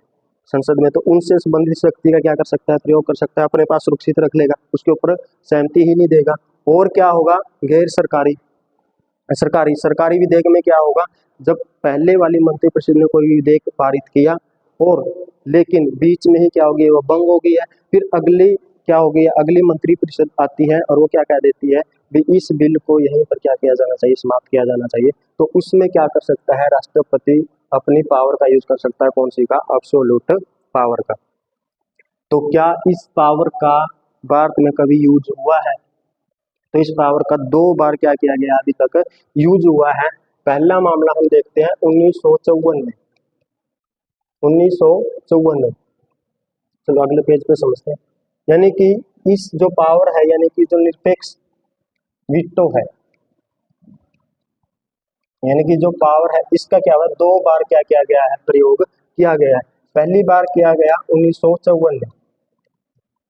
संसद में, तो उनसे संबंधित शक्ति का क्या कर सकता है, प्रयोग कर सकता है, अपने पास सुरक्षित रख लेगा, उसके ऊपर सहमति ही नहीं देगा। और क्या होगा, गैर सरकारी, सरकारी सरकारी विधेयक में क्या होगा, जब पहले वाली मंत्रिपरिषद ने कोई विधेयक पारित किया और लेकिन बीच में ही क्या हो गया, वो भंग हो गई है, फिर अगली क्या हो गई है, अगली मंत्रिपरिषद आती है और वो क्या कह देती है भी इस बिल को यहीं पर क्या किया जाना चाहिए, समाप्त किया जाना चाहिए। तो उसमें क्या कर सकता है, राष्ट्रपति अपनी पावर का यूज कर सकता है, कौन सी का, एब्सोल्यूट पावर का। तो क्या इस पावर का भारत में कभी यूज हुआ है, तो इस पावर का 2 बार क्या किया गया अभी तक यूज हुआ है। पहला मामला हम देखते हैं 1954 में, 1954 में, चलो अगले पेज पे समझते हैं। यानी कि इस जो पावर है, यानी कि जो निरपेक्ष वीटो है, यानी कि जो पावर है, इसका क्या हुआ, 2 बार क्या किया गया है, प्रयोग किया गया है। पहली बार किया गया 1954 में,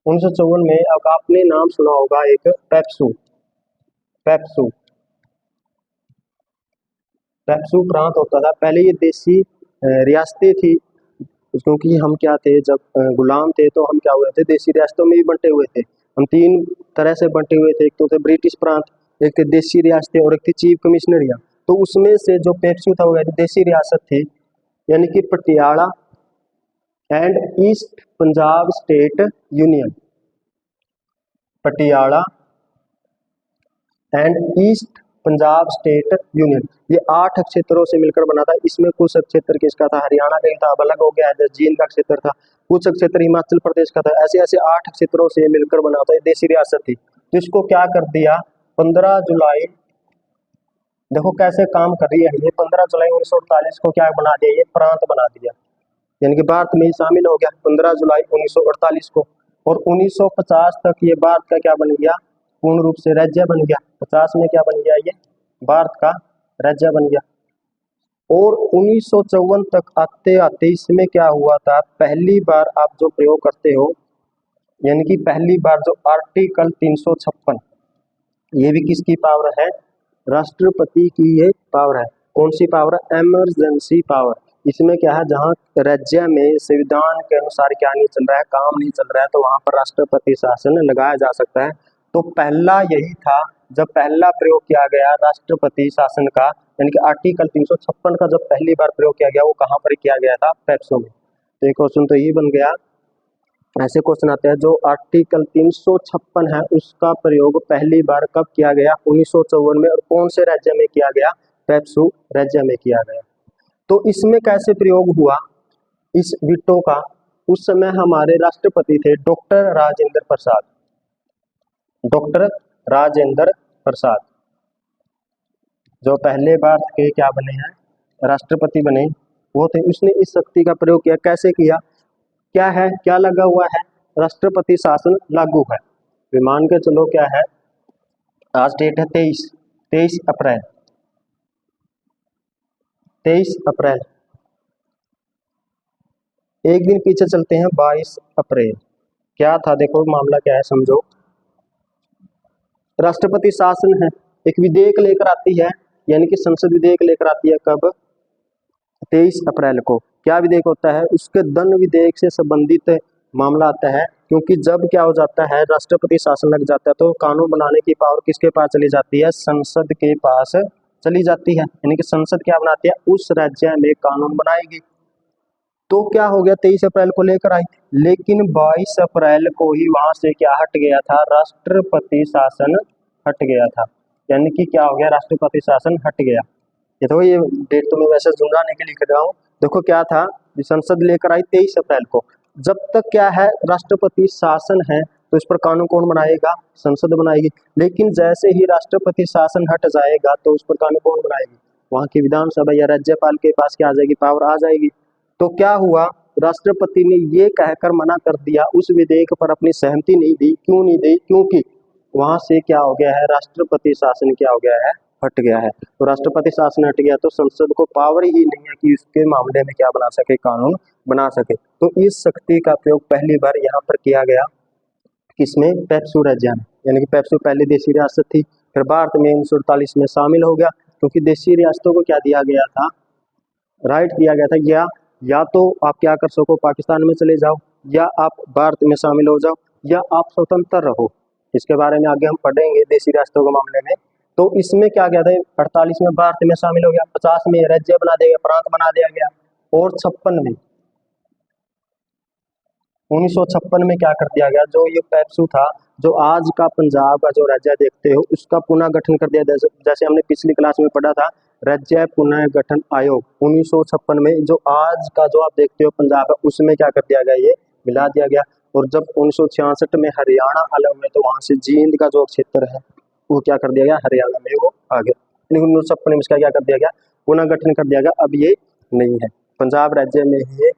1954 में, अब आपने नाम सुना होगा एक पेप्सू, पेप्सू, पेप्सू प्रांत होता था। पहले ये देसी रियासतें थी, क्योंकि हम क्या थे, जब गुलाम थे तो हम क्या हुए थे, देसी रियासतों में भी बंटे हुए थे। हम तीन तरह से बंटे हुए थे, एक तो थे ब्रिटिश प्रांत, एक थे देसी रियासतें और एक थी चीफ कमिश्नरियाँ। तो उसमें से जो पेप्सू था वो देसी रियासत थी, यानी कि Patiala and east Punjab state union. Patiala and east Punjab state union, ये 8 क्षेत्रों से मिलकर बना था। इसमें कुछ क्षेत्र किसका था, हरियाणा का ही था, अब अलग हो गया है, जींद का क्षेत्र था। कुछ क्षेत्र हिमाचल प्रदेश का था। ऐसे ऐसे 8 क्षेत्रों से मिलकर बना था, ये देसी रियासत थी। तो इसको क्या कर दिया, 15 जुलाई, देखो कैसे काम कर रही है ये, 15 जुलाई 1948 को क्या बना दिया, ये प्रांत बना दिया, यानी कि भारत में शामिल हो गया 15 जुलाई 1948 को। और 1950 तक ये भारत का क्या बन गया, पूर्ण रूप से राज्य बन गया। 50 में क्या बन गया, ये भारत का राज्य बन गया। और 1954 तक आते आते इसमें क्या हुआ था, पहली बार आप जो प्रयोग करते हो, यानी कि पहली बार जो आर्टिकल 356, ये भी किसकी पावर है, राष्ट्रपति की ये पावर है। कौन सी पावर है, इमरजेंसी पावर। इसमें क्या है, जहाँ राज्य में संविधान के अनुसार क्या नहीं चल रहा है, काम नहीं चल रहा है, तो वहां पर राष्ट्रपति शासन लगाया जा सकता है। तो पहला यही था जब पहला प्रयोग किया गया राष्ट्रपति शासन का, यानी कि आर्टिकल 356 का जब पहली बार प्रयोग किया गया, वो कहाँ पर किया गया था, पेप्सू में। तो एक क्वेश्चन तो ये बन गया। ऐसे क्वेश्चन आते हैं, जो आर्टिकल 356 है उसका प्रयोग पहली बार कब किया गया, 1954 में, और कौन से राज्य में किया गया, पेप्सू राज्य में किया गया। तो इसमें कैसे प्रयोग हुआ इस वीटो का, उस समय हमारे राष्ट्रपति थे डॉक्टर राजेंद्र प्रसाद। डॉक्टर राजेंद्र प्रसाद जो पहले भारत के क्या बने हैं, राष्ट्रपति बने, वो थे। उसने इस शक्ति का प्रयोग किया। कैसे किया, क्या है, क्या लगा हुआ है, राष्ट्रपति शासन लागू है। मान के चलो क्या है, आज डेट है 23 अप्रैल, 23 अप्रैल। एक दिन पीछे चलते हैं, 22 अप्रैल। क्या था, देखो मामला क्या है, समझो। राष्ट्रपति शासन है, एक विधेयक लेकर आती है, यानी कि संसद विधेयक लेकर आती है, कब, 23 अप्रैल को। क्या विधेयक होता है, उसके दंड विधेयक से संबंधित मामला आता है। क्योंकि जब क्या हो जाता है, राष्ट्रपति शासन लग जाता है, तो कानून बनाने की पावर किसके पास चली जाती है, संसद के पास चली जाती है। यानी कि संसद क्या बनाती है, उस राज्य में कानून बनाएगी। तो क्या हो गया, 23 अप्रैल को लेकर आई, लेकिन 22 अप्रैल को ही वहां से क्या हट गया था, राष्ट्रपति शासन हट गया था। यानी कि क्या हो गया, राष्ट्रपति शासन हट गया। ये तो ये डेट तो मैं वैसे जुमराने के लिख रहा हूँ। देखो क्या था, संसद लेकर आई 23 अप्रैल को। जब तक क्या है, राष्ट्रपति शासन है, तो इस पर कानून कौन बनाएगा, संसद बनाएगी। लेकिन जैसे ही राष्ट्रपति शासन हट जाएगा, तो उस पर कानून कौन बनाएगी, वहां की विधानसभा या राज्यपाल के पास क्या आ जाएगी, पावर आ जाएगी। तो क्या हुआ, राष्ट्रपति ने ये कहकर मना कर दिया, उस विधेयक पर अपनी सहमति नहीं दी। क्यों नहीं दी, क्योंकि वहां से क्या हो गया है, राष्ट्रपति शासन क्या हो गया है, हट गया है। तो राष्ट्रपति शासन हट गया, तो संसद को पावर ही नहीं है कि उसके मामले में क्या बना सके, कानून बना सके। तो इस शक्ति का प्रयोग पहली बार यहाँ पर किया गया, किसमें, पेप्सू राज्य में। यानी कि पेप्सू पहली देशी रियासत थी, फिर भारत में 1948 में शामिल हो गया। क्योंकि देशी रियासतों को क्या दिया गया था, राइट दिया गया था, या तो आप क्या कर सको, पाकिस्तान में चले जाओ, या आप भारत में शामिल हो जाओ, या आप स्वतंत्र रहो। इसके बारे में आगे हम पढ़ेंगे देशी रियासतों के मामले में। तो इसमें क्या गया था, 48 में भारत में शामिल हो गया, 50 में राज्य बना दिया गया, प्रांत बना दिया गया, और 1956 में क्या कर दिया गया, जो ये पेप्सू था, जो आज का पंजाब का जो राज्य देखते हो, उसका पुनः गठन कर दिया। जैसे हमने पिछली क्लास में पढ़ा था, राज्य पुनः गठन आयोग 1956 में, जो आज का जो आप देखते हो पंजाब है, उसमें क्या कर दिया गया, ये मिला दिया गया। और जब 1966 में हरियाणा अलग हुए, तो वहां से जींद का जो क्षेत्र है, वो क्या कर दिया गया, हरियाणा में वो आ गया। 1956 में इसका क्या कर दिया गया, पुनः गठन कर दिया गया। अब ये नहीं है, पंजाब राज्य में ही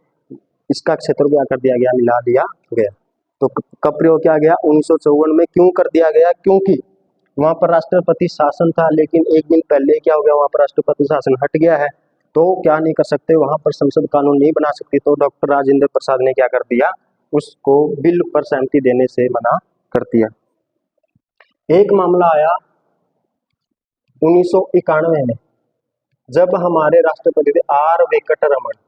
इसका क्षेत्र क्या कर दिया गया, मिला दिया गया। तो कब प्रयोग किया गया, 1954 में। क्यों कर दिया गया, क्योंकि वहां पर राष्ट्रपति शासन था, लेकिन एक दिन पहले क्या हो गया, वहां पर राष्ट्रपति शासन हट गया है, तो क्या नहीं कर सकते, वहां पर संसद कानून नहीं बना सकती। तो डॉक्टर राजेंद्र प्रसाद ने क्या कर दिया, उसको बिल पर सहमति देने से मना कर दिया। एक मामला आया 1991 में, जब हमारे राष्ट्रपति थे आर वेंकटरमन,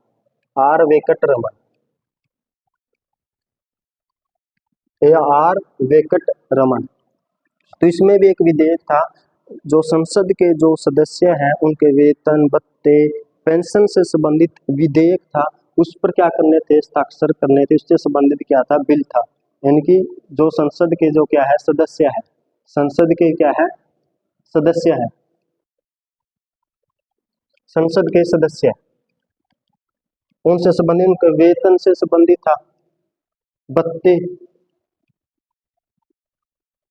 आर वेंकटरमन, या आर वेंकटरमन। तो इसमें भी एक विधेयक था, जो संसद के जो सदस्य हैं उनके वेतन भत्ते पेंशन से संबंधित विधेयक था, उस पर क्या करने थे, हस्ताक्षर करने थे, उससे संबंधित क्या था, बिल था। यानी कि जो संसद के जो क्या है सदस्य है, संसद के क्या है सदस्य है, संसद के सदस्य, उनसे संबंधित उनके वेतन से संबंधित था, भत्ते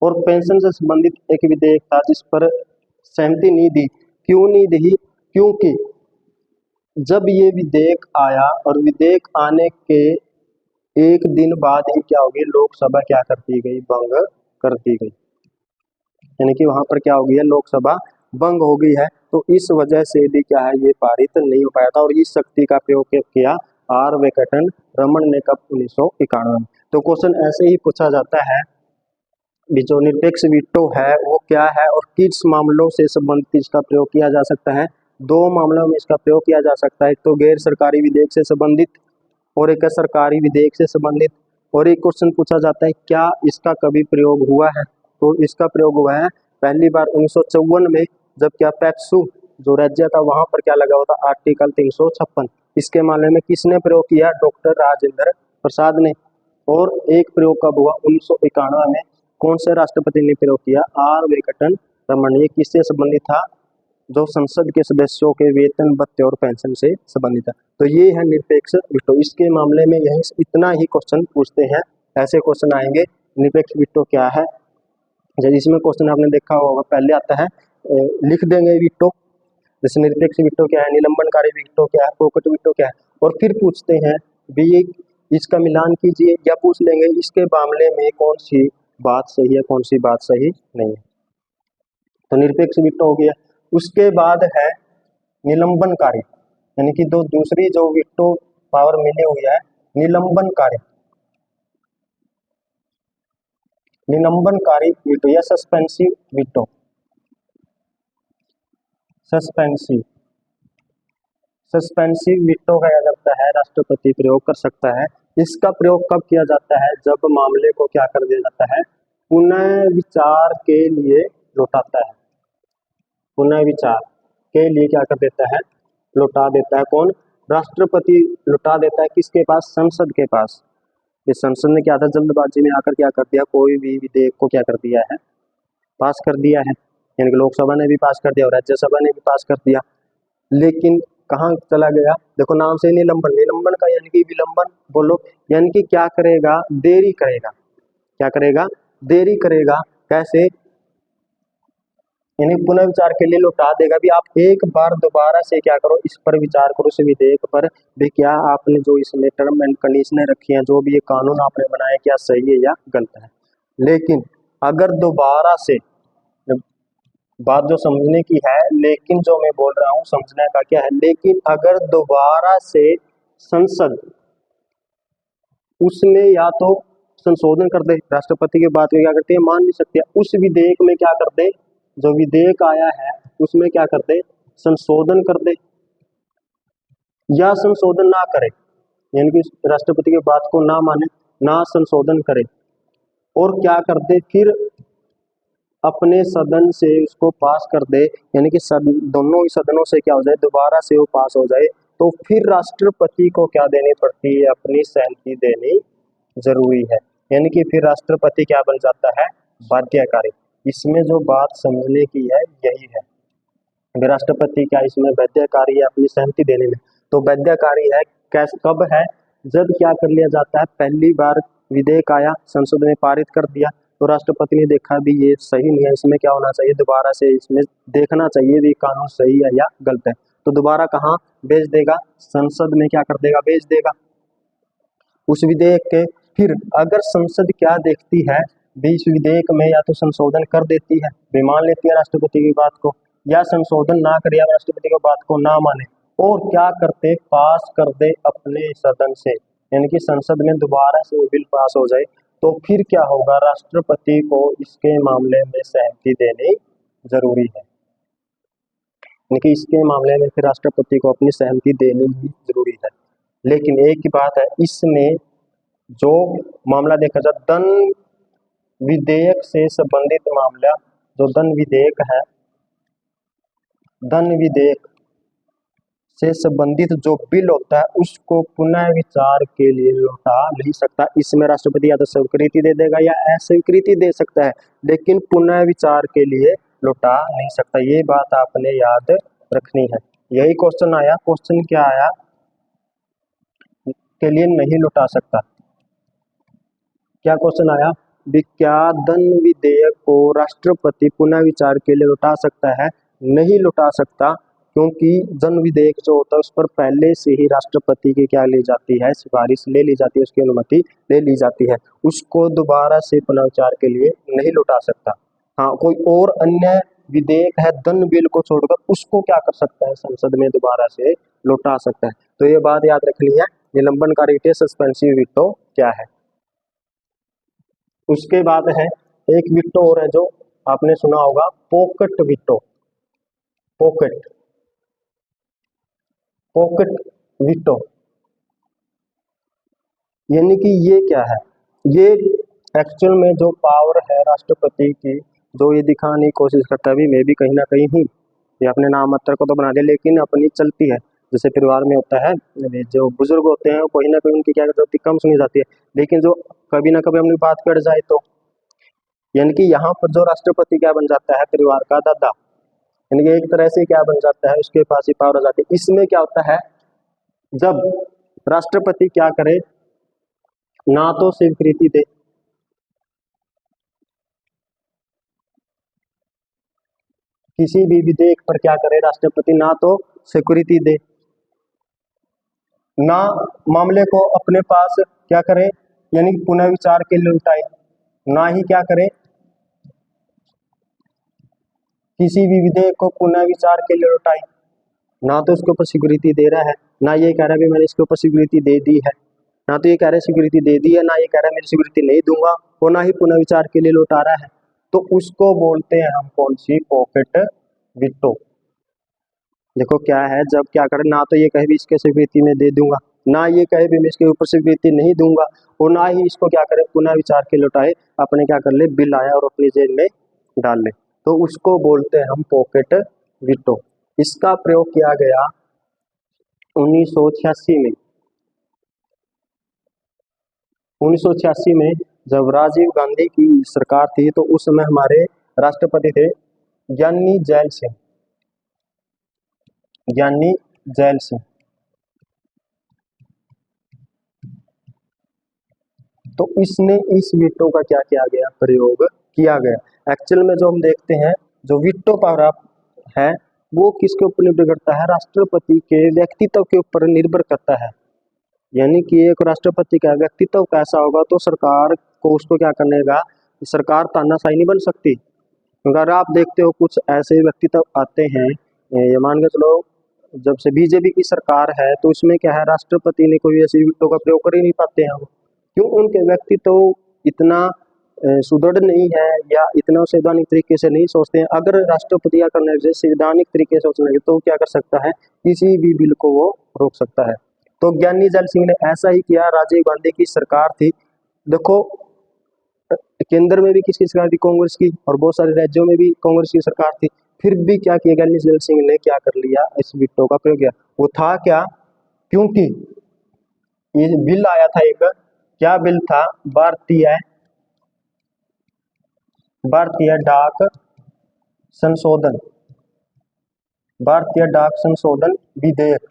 और पेंशन से संबंधित एक विधेयक था, जिस पर सहमति नहीं दी। क्यों नहीं दी, क्योंकि जब ये विधेयक आया और विधेयक आने के एक दिन बाद ही क्या होगी, लोकसभा क्या करती गई, भंग कर दी गई। यानी कि वहां पर क्या हो गई है, लोकसभा भंग हो गई है। तो इस वजह से भी क्या है, ये पारित नहीं हो पाया था। और इस शक्ति का प्रयोग किया आर वेंकटन रमन ने कब, 1991 में। तो क्वेश्चन ऐसे ही पूछा जाता है, जो निरपेक्ष वीटो है वो क्या है और किस मामलों से संबंधित इसका प्रयोग किया जा सकता है। दो मामलों में इसका प्रयोग किया जा सकता है, तो गैर सरकारी विधेयक से संबंधित और एक सरकारी विधेयक से संबंधित। और एक क्वेश्चन पूछा जाता है, क्या इसका कभी प्रयोग हुआ है, तो इसका प्रयोग हुआ है पहली बार 1954 में, जब क्या पैक्सू जो राज्य था वहां पर क्या लगा हुआ था, आर्टिकल 356। इसके मामले में किसने प्रयोग किया, डॉक्टर राजेंद्र प्रसाद ने। और एक प्रयोग कब हुआ, 1991 में, कौन से राष्ट्रपति ने प्रयोग किया, आर वेंकटन रमन। ये किससे संबंधित था, जो संसद के सदस्यों के वेतन भत्ते और पेंशन से संबंधित है। तो ये है निरपेक्ष वीटो। इसके मामले में यही इतना ही क्वेश्चन पूछते हैं, ऐसे क्वेश्चन आएंगे। निरपेक्ष वीटो क्या है, इसमें क्वेश्चन आपने देखा होगा, पहले आता है लिख देंगे वीटो, जैसे निरपेक्ष वीटो क्या है, निलंबनकारी वीटो क्या है, फोकट वीटो क्या है, और फिर पूछते हैं भी इसका मिलान कीजिए, या पूछ लेंगे इसके मामले में कौन सी बात सही है, कौन सी बात सही नहीं है। तो निरपेक्ष वीटो हो गया। उसके बाद है निलंबनकारी, यानी कि दो दूसरी जो वीटो पावर मिली हुई है, निलंबनकारी, निलंबनकारी वीटो या suspensive veto, suspensive, suspensive veto कहा जाता है, राष्ट्रपति प्रयोग कर सकता है। इसका प्रयोग कब किया जाता है, जब मामले को क्या कर दिया जाता है, पुनः विचार के लिए लौटाता है, पुनः विचार के लिए क्या कर देता है, लौटा देता है। कौन, राष्ट्रपति लौटा देता है, किसके पास, संसद के पास। इस संसद ने क्या था, जल्दबाजी में आकर क्या कर दिया, कोई भी विधेयक को क्या कर दिया है, पास कर दिया है। यानी कि लोकसभा ने भी पास कर दिया और राज्यसभा ने भी पास कर दिया, लेकिन कहाँ चला गया, देखो नाम से निलंबन, निलंबन का यानी कि विलंबन बोलो, यानी कि क्या करेगा, देरी करेगा, क्या करेगा, देरी करेगा। कैसे, यानी पुनः विचार के लिए लौटा देगा। भी आप एक बार दोबारा से क्या करो, इस पर विचार करो, इस विधेयक पर भी, क्या आपने जो इसमें टर्म एंड कंडीशनें रखी हैं, जो भी ये कानून आपने बनाया, क्या सही है या गलत है। लेकिन अगर दोबारा से, बात जो समझने की है, लेकिन जो मैं बोल रहा हूँ समझने का क्या है, लेकिन अगर दोबारा से संसद उसमें या तो संशोधन कर दे, राष्ट्रपति की बात में क्या करते हैं, मान भी सकते हैं, उस विधेयक में क्या कर दे, जो विधेयक आया है उसमें क्या कर दे, संशोधन कर दे, या संशोधन ना करे, यानी कि राष्ट्रपति की बात को ना माने, ना संशोधन करे, और क्या कर दे, फिर अपने सदन से उसको पास कर दे, यानी कि दोनों ही सदनों से क्या हो जाए, दोबारा से वो पास हो जाए, तो फिर राष्ट्रपति को क्या देनी पड़ती है, अपनी सहमति देनी जरूरी है। यानी कि फिर राष्ट्रपति क्या बन जाता है, बाध्यकारी। इसमें जो बात समझने की है यही है, राष्ट्रपति क्या इसमें बाध्यकारी है अपनी सहमति देने में। तो बाध्यकारी है कैसे, कब है, जब क्या कर लिया जाता है, पहली बार विधेयक आया, संसद ने पारित कर दिया, तो राष्ट्रपति ने देखा भी ये सही नहीं है, इसमें क्या होना चाहिए, दोबारा से इसमें देखना चाहिए भी कानून सही है या गलत है। तो दोबारा कहाँ भेज देगा, संसद में क्या कर देगा, भेज देगा उस विधेयक के। फिर अगर संसद क्या देखती है, भी इस विधेयक में या तो संशोधन कर देती है, बेमान लेती है राष्ट्रपति की बात को, या संशोधन ना करे, या राष्ट्रपति की बात को ना माने, और क्या करते, पास कर दे अपने सदन से, यानी कि संसद में दोबारा से वो बिल पास हो जाए, तो फिर क्या होगा, राष्ट्रपति को इसके मामले में सहमति देनी जरूरी है। कि इसके मामले में फिर राष्ट्रपति को अपनी सहमति देनी ही जरूरी है। लेकिन एक ही बात है, इसमें जो मामला देखा जाए धन विधेयक से संबंधित मामला, जो धन विधेयक है, धन विधेयक से संबंधित जो बिल होता है उसको पुनः विचार के लिए लौटा नहीं सकता। इसमें राष्ट्रपति या तो स्वीकृति दे देगा या अस्वीकृति दे सकता है, लेकिन पुनः विचार के लिए लौटा नहीं सकता। ये बात आपने याद रखनी है। यही क्वेश्चन आया, क्वेश्चन क्या आया के लिए नहीं लौटा सकता। क्या क्वेश्चन आया भी, क्या धन विधेयक को राष्ट्रपति पुनः विचार के लिए लौटा सकता है? नहीं लौटा सकता, क्योंकि धन विधेयक जो होता है उस पर पहले से ही राष्ट्रपति की क्या ली जाती है, सिफारिश ले ली जाती है, उसकी अनुमति ले ली जाती है। उसको दोबारा से पुनः विचार के लिए नहीं लौटा सकता। हाँ, कोई और अन्य विधेयक है धन बिल को छोड़कर, उसको क्या कर सकता है, संसद में दोबारा से लौटा सकता है। तो ये बात याद रखनी है, निलंबनकारी सस्पेंसिव वीटो क्या है। उसके बाद है एक वीटो और है जो आपने सुना होगा, पॉकेट वीटो। पॉकेट वीटो यानी कि ये क्या है, ये एक्चुअल में जो पावर है राष्ट्रपति की, जो ये दिखाने की कोशिश करता है, मे भी कहीं ना कहीं ही ये अपने नाम मात्र को तो बना दिया, लेकिन अपनी चलती है। जैसे परिवार में होता है, जो बुजुर्ग होते हैं कहीं ना कहीं उनकी क्या होती है, कम सुनी जाती है, लेकिन जो कभी ना कभी अपनी बात कट जाए तो, यानी कि यहाँ पर जो राष्ट्रपति क्या बन जाता है, परिवार का दादा, यानी कि एक तरह से क्या बन जाता है, उसके पास ही पावर आ जाती है। इसमें क्या होता है, जब राष्ट्रपति क्या करे, ना तो स्वीकृति दे, किसी भी विधेयक पर क्या करे राष्ट्रपति, ना तो स्वीकृति दे, ना मामले को अपने पास क्या करे, यानी पुनः विचार के लिए उठाए, ना ही क्या करे, किसी भी विधेयक को पुनः विचार के लिए उठाए, ना तो उसके ऊपर स्वीकृति दे रहा है, ना ये कह रहा है भी मैंने इसके ऊपर स्वीकृति दे दी है, ना तो ये कह रहा है स्वीकृति दे दी है, ना ये कह रहा है मेरी स्वीकृति नहीं दूंगा, और ना ही पुनः विचार के लिए लौटा रहा है। तो उसको बोलते हैं हम कौन सी, पॉकेट वीटो। देखो क्या है, जब क्या करे, ना तो ये कहे भी इसके स्वीकृति में दे दूंगा, ना ये कहे भी मैं इसके ऊपर स्वीकृति नहीं दूंगा, और ना ही इसको क्या करे, पुनः विचार के लौटाए, अपने क्या कर ले, बिल आया और अपनी जेल में डाल ले, तो उसको बोलते हैं हम पॉकेट वीटो। इसका प्रयोग किया गया 1986 में। 1986 में जब राजीव गांधी की सरकार थी, तो उस समय हमारे राष्ट्रपति थे ज्ञानी जैल सिंह। ज्ञानी जैल सिंह। तो इसने इस वीटो का क्या किया गया, प्रयोग किया गया। एक्चुअल में जो हम देखते हैं, जो वीटो पावर है वो किसके ऊपर निर्भर करता है, राष्ट्रपति के व्यक्तित्व के ऊपर निर्भर करता है। यानी कि एक राष्ट्रपति का व्यक्तित्व कैसा होगा, तो सरकार को उसको क्या करने का, सरकार तानाशाही नहीं बन सकती। अगर आप देखते हो कुछ ऐसे व्यक्तित्व आते हैं, ये मान के चलो जब से बीजेपी की सरकार है, तो उसमें क्या है, राष्ट्रपति ने कोई ऐसी वीटो का प्रयोग कर ही नहीं पाते हैं वो। क्यों, उनके व्यक्तित्व इतना सुदृढ़ नहीं है, या इतना संवैधानिक तरीके से नहीं सोचते हैं। अगर राष्ट्रपति या करने से संवैधानिक तरीके से सोचने लगे, तो क्या कर सकता है, किसी भी बिल को वो रोक सकता है। तो ज्ञानी जैल सिंह ने ऐसा ही किया। राजीव गांधी की सरकार थी, देखो केंद्र में भी किसकी सरकार थी, कांग्रेस की, और बहुत सारे राज्यों में भी कांग्रेस की सरकार थी, फिर भी क्या किया, ज्ञानी जैल सिंह ने क्या कर लिया, इस वीटो का प्रयोग किया। वो था क्या, क्योंकि ये बिल आया था एक, क्या बिल था, भारतीय डाक संशोधन, भारतीय डाक संशोधन विधेयक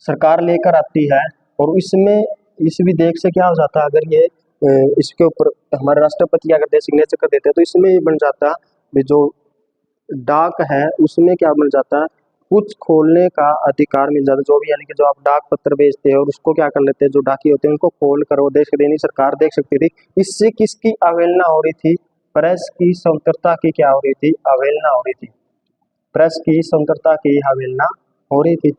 सरकार लेकर आती है। और इसमें इस विधेयक से क्या हो जाता है, अगर ये इसके ऊपर हमारे राष्ट्रपति अगर दे सिग्नेचर कर देते हैं, तो इसमें ये बन जाता है, जो डाक है उसमें क्या बन जाता है, कुछ खोलने का अधिकार मिल जाता है, जो भी, यानी कि जो आप डाक पत्र भेजते हैं और उसको क्या कर लेते हैं, जो डाकी होते हैं उनको खोल कर वो देश देनी सरकार देख सकती थी। इससे किसकी अवहेलना हो रही थी, प्रेस की स्वतंत्रता की क्या हो रही थी, अवहेलना हो रही थी, प्रेस की स्वतंत्रता की अवहेलना हो रही थी।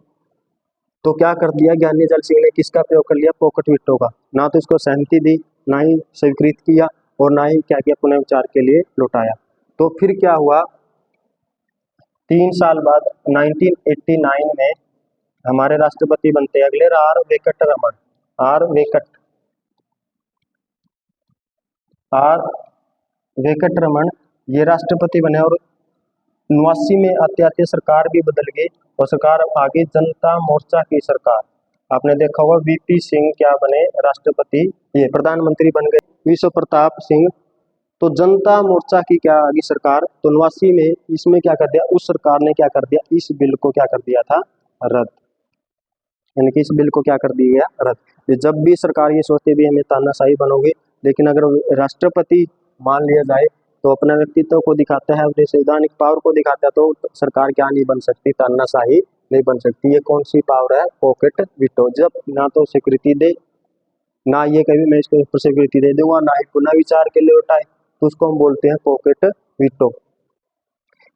तो क्या कर दिया ज्ञानी जैल सिंह ने, किसका प्रयोग कर लिया, पॉकेट वीटो का। ना तो इसको सहमति दी, ना ही स्वीकृत किया, और ना ही क्या किया, पुनः विचार के लिए लौटाया। तो फिर क्या हुआ, 3 साल बाद 1989 में हमारे राष्ट्रपति बनते हैं अगले R Venkataraman. R Venkat R Venkataraman ये राष्ट्रपति बने, और 89 में आते आते सरकार भी बदल गई और सरकार आगे जनता मोर्चा की सरकार। आपने देखा होगा वीपी सिंह क्या बने राष्ट्रपति, ये प्रधानमंत्री बन गए विश्व प्रताप सिंह। तो जनता मोर्चा की क्या आगे सरकार, तो 89 में इसमें क्या कर दिया, उस सरकार ने क्या कर दिया, इस बिल को क्या कर दिया था, रद्द। यानी कि इस बिल को क्या कर दिया, रद्द। ये जब भी सरकार ये सोचती भी हमें तानाशाही बनोगे, लेकिन अगर राष्ट्रपति मान लिया जाए तो अपना व्यक्तित्व को दिखाता है, अपने संवैधानिक पावर को दिखाता है, तो सरकार क्या नहीं बन सकती, तानाशाही नहीं बन सकती। ये कौन सी पावर है, पॉकेट वीटो। जब ना तो स्वीकृति दे, ना ये कभी मैं इसको स्वीकृति दे दूंगा, ना ही पुनः विचार के लिए उठाए, तो उसको हम बोलते हैं पॉकेट वीटो।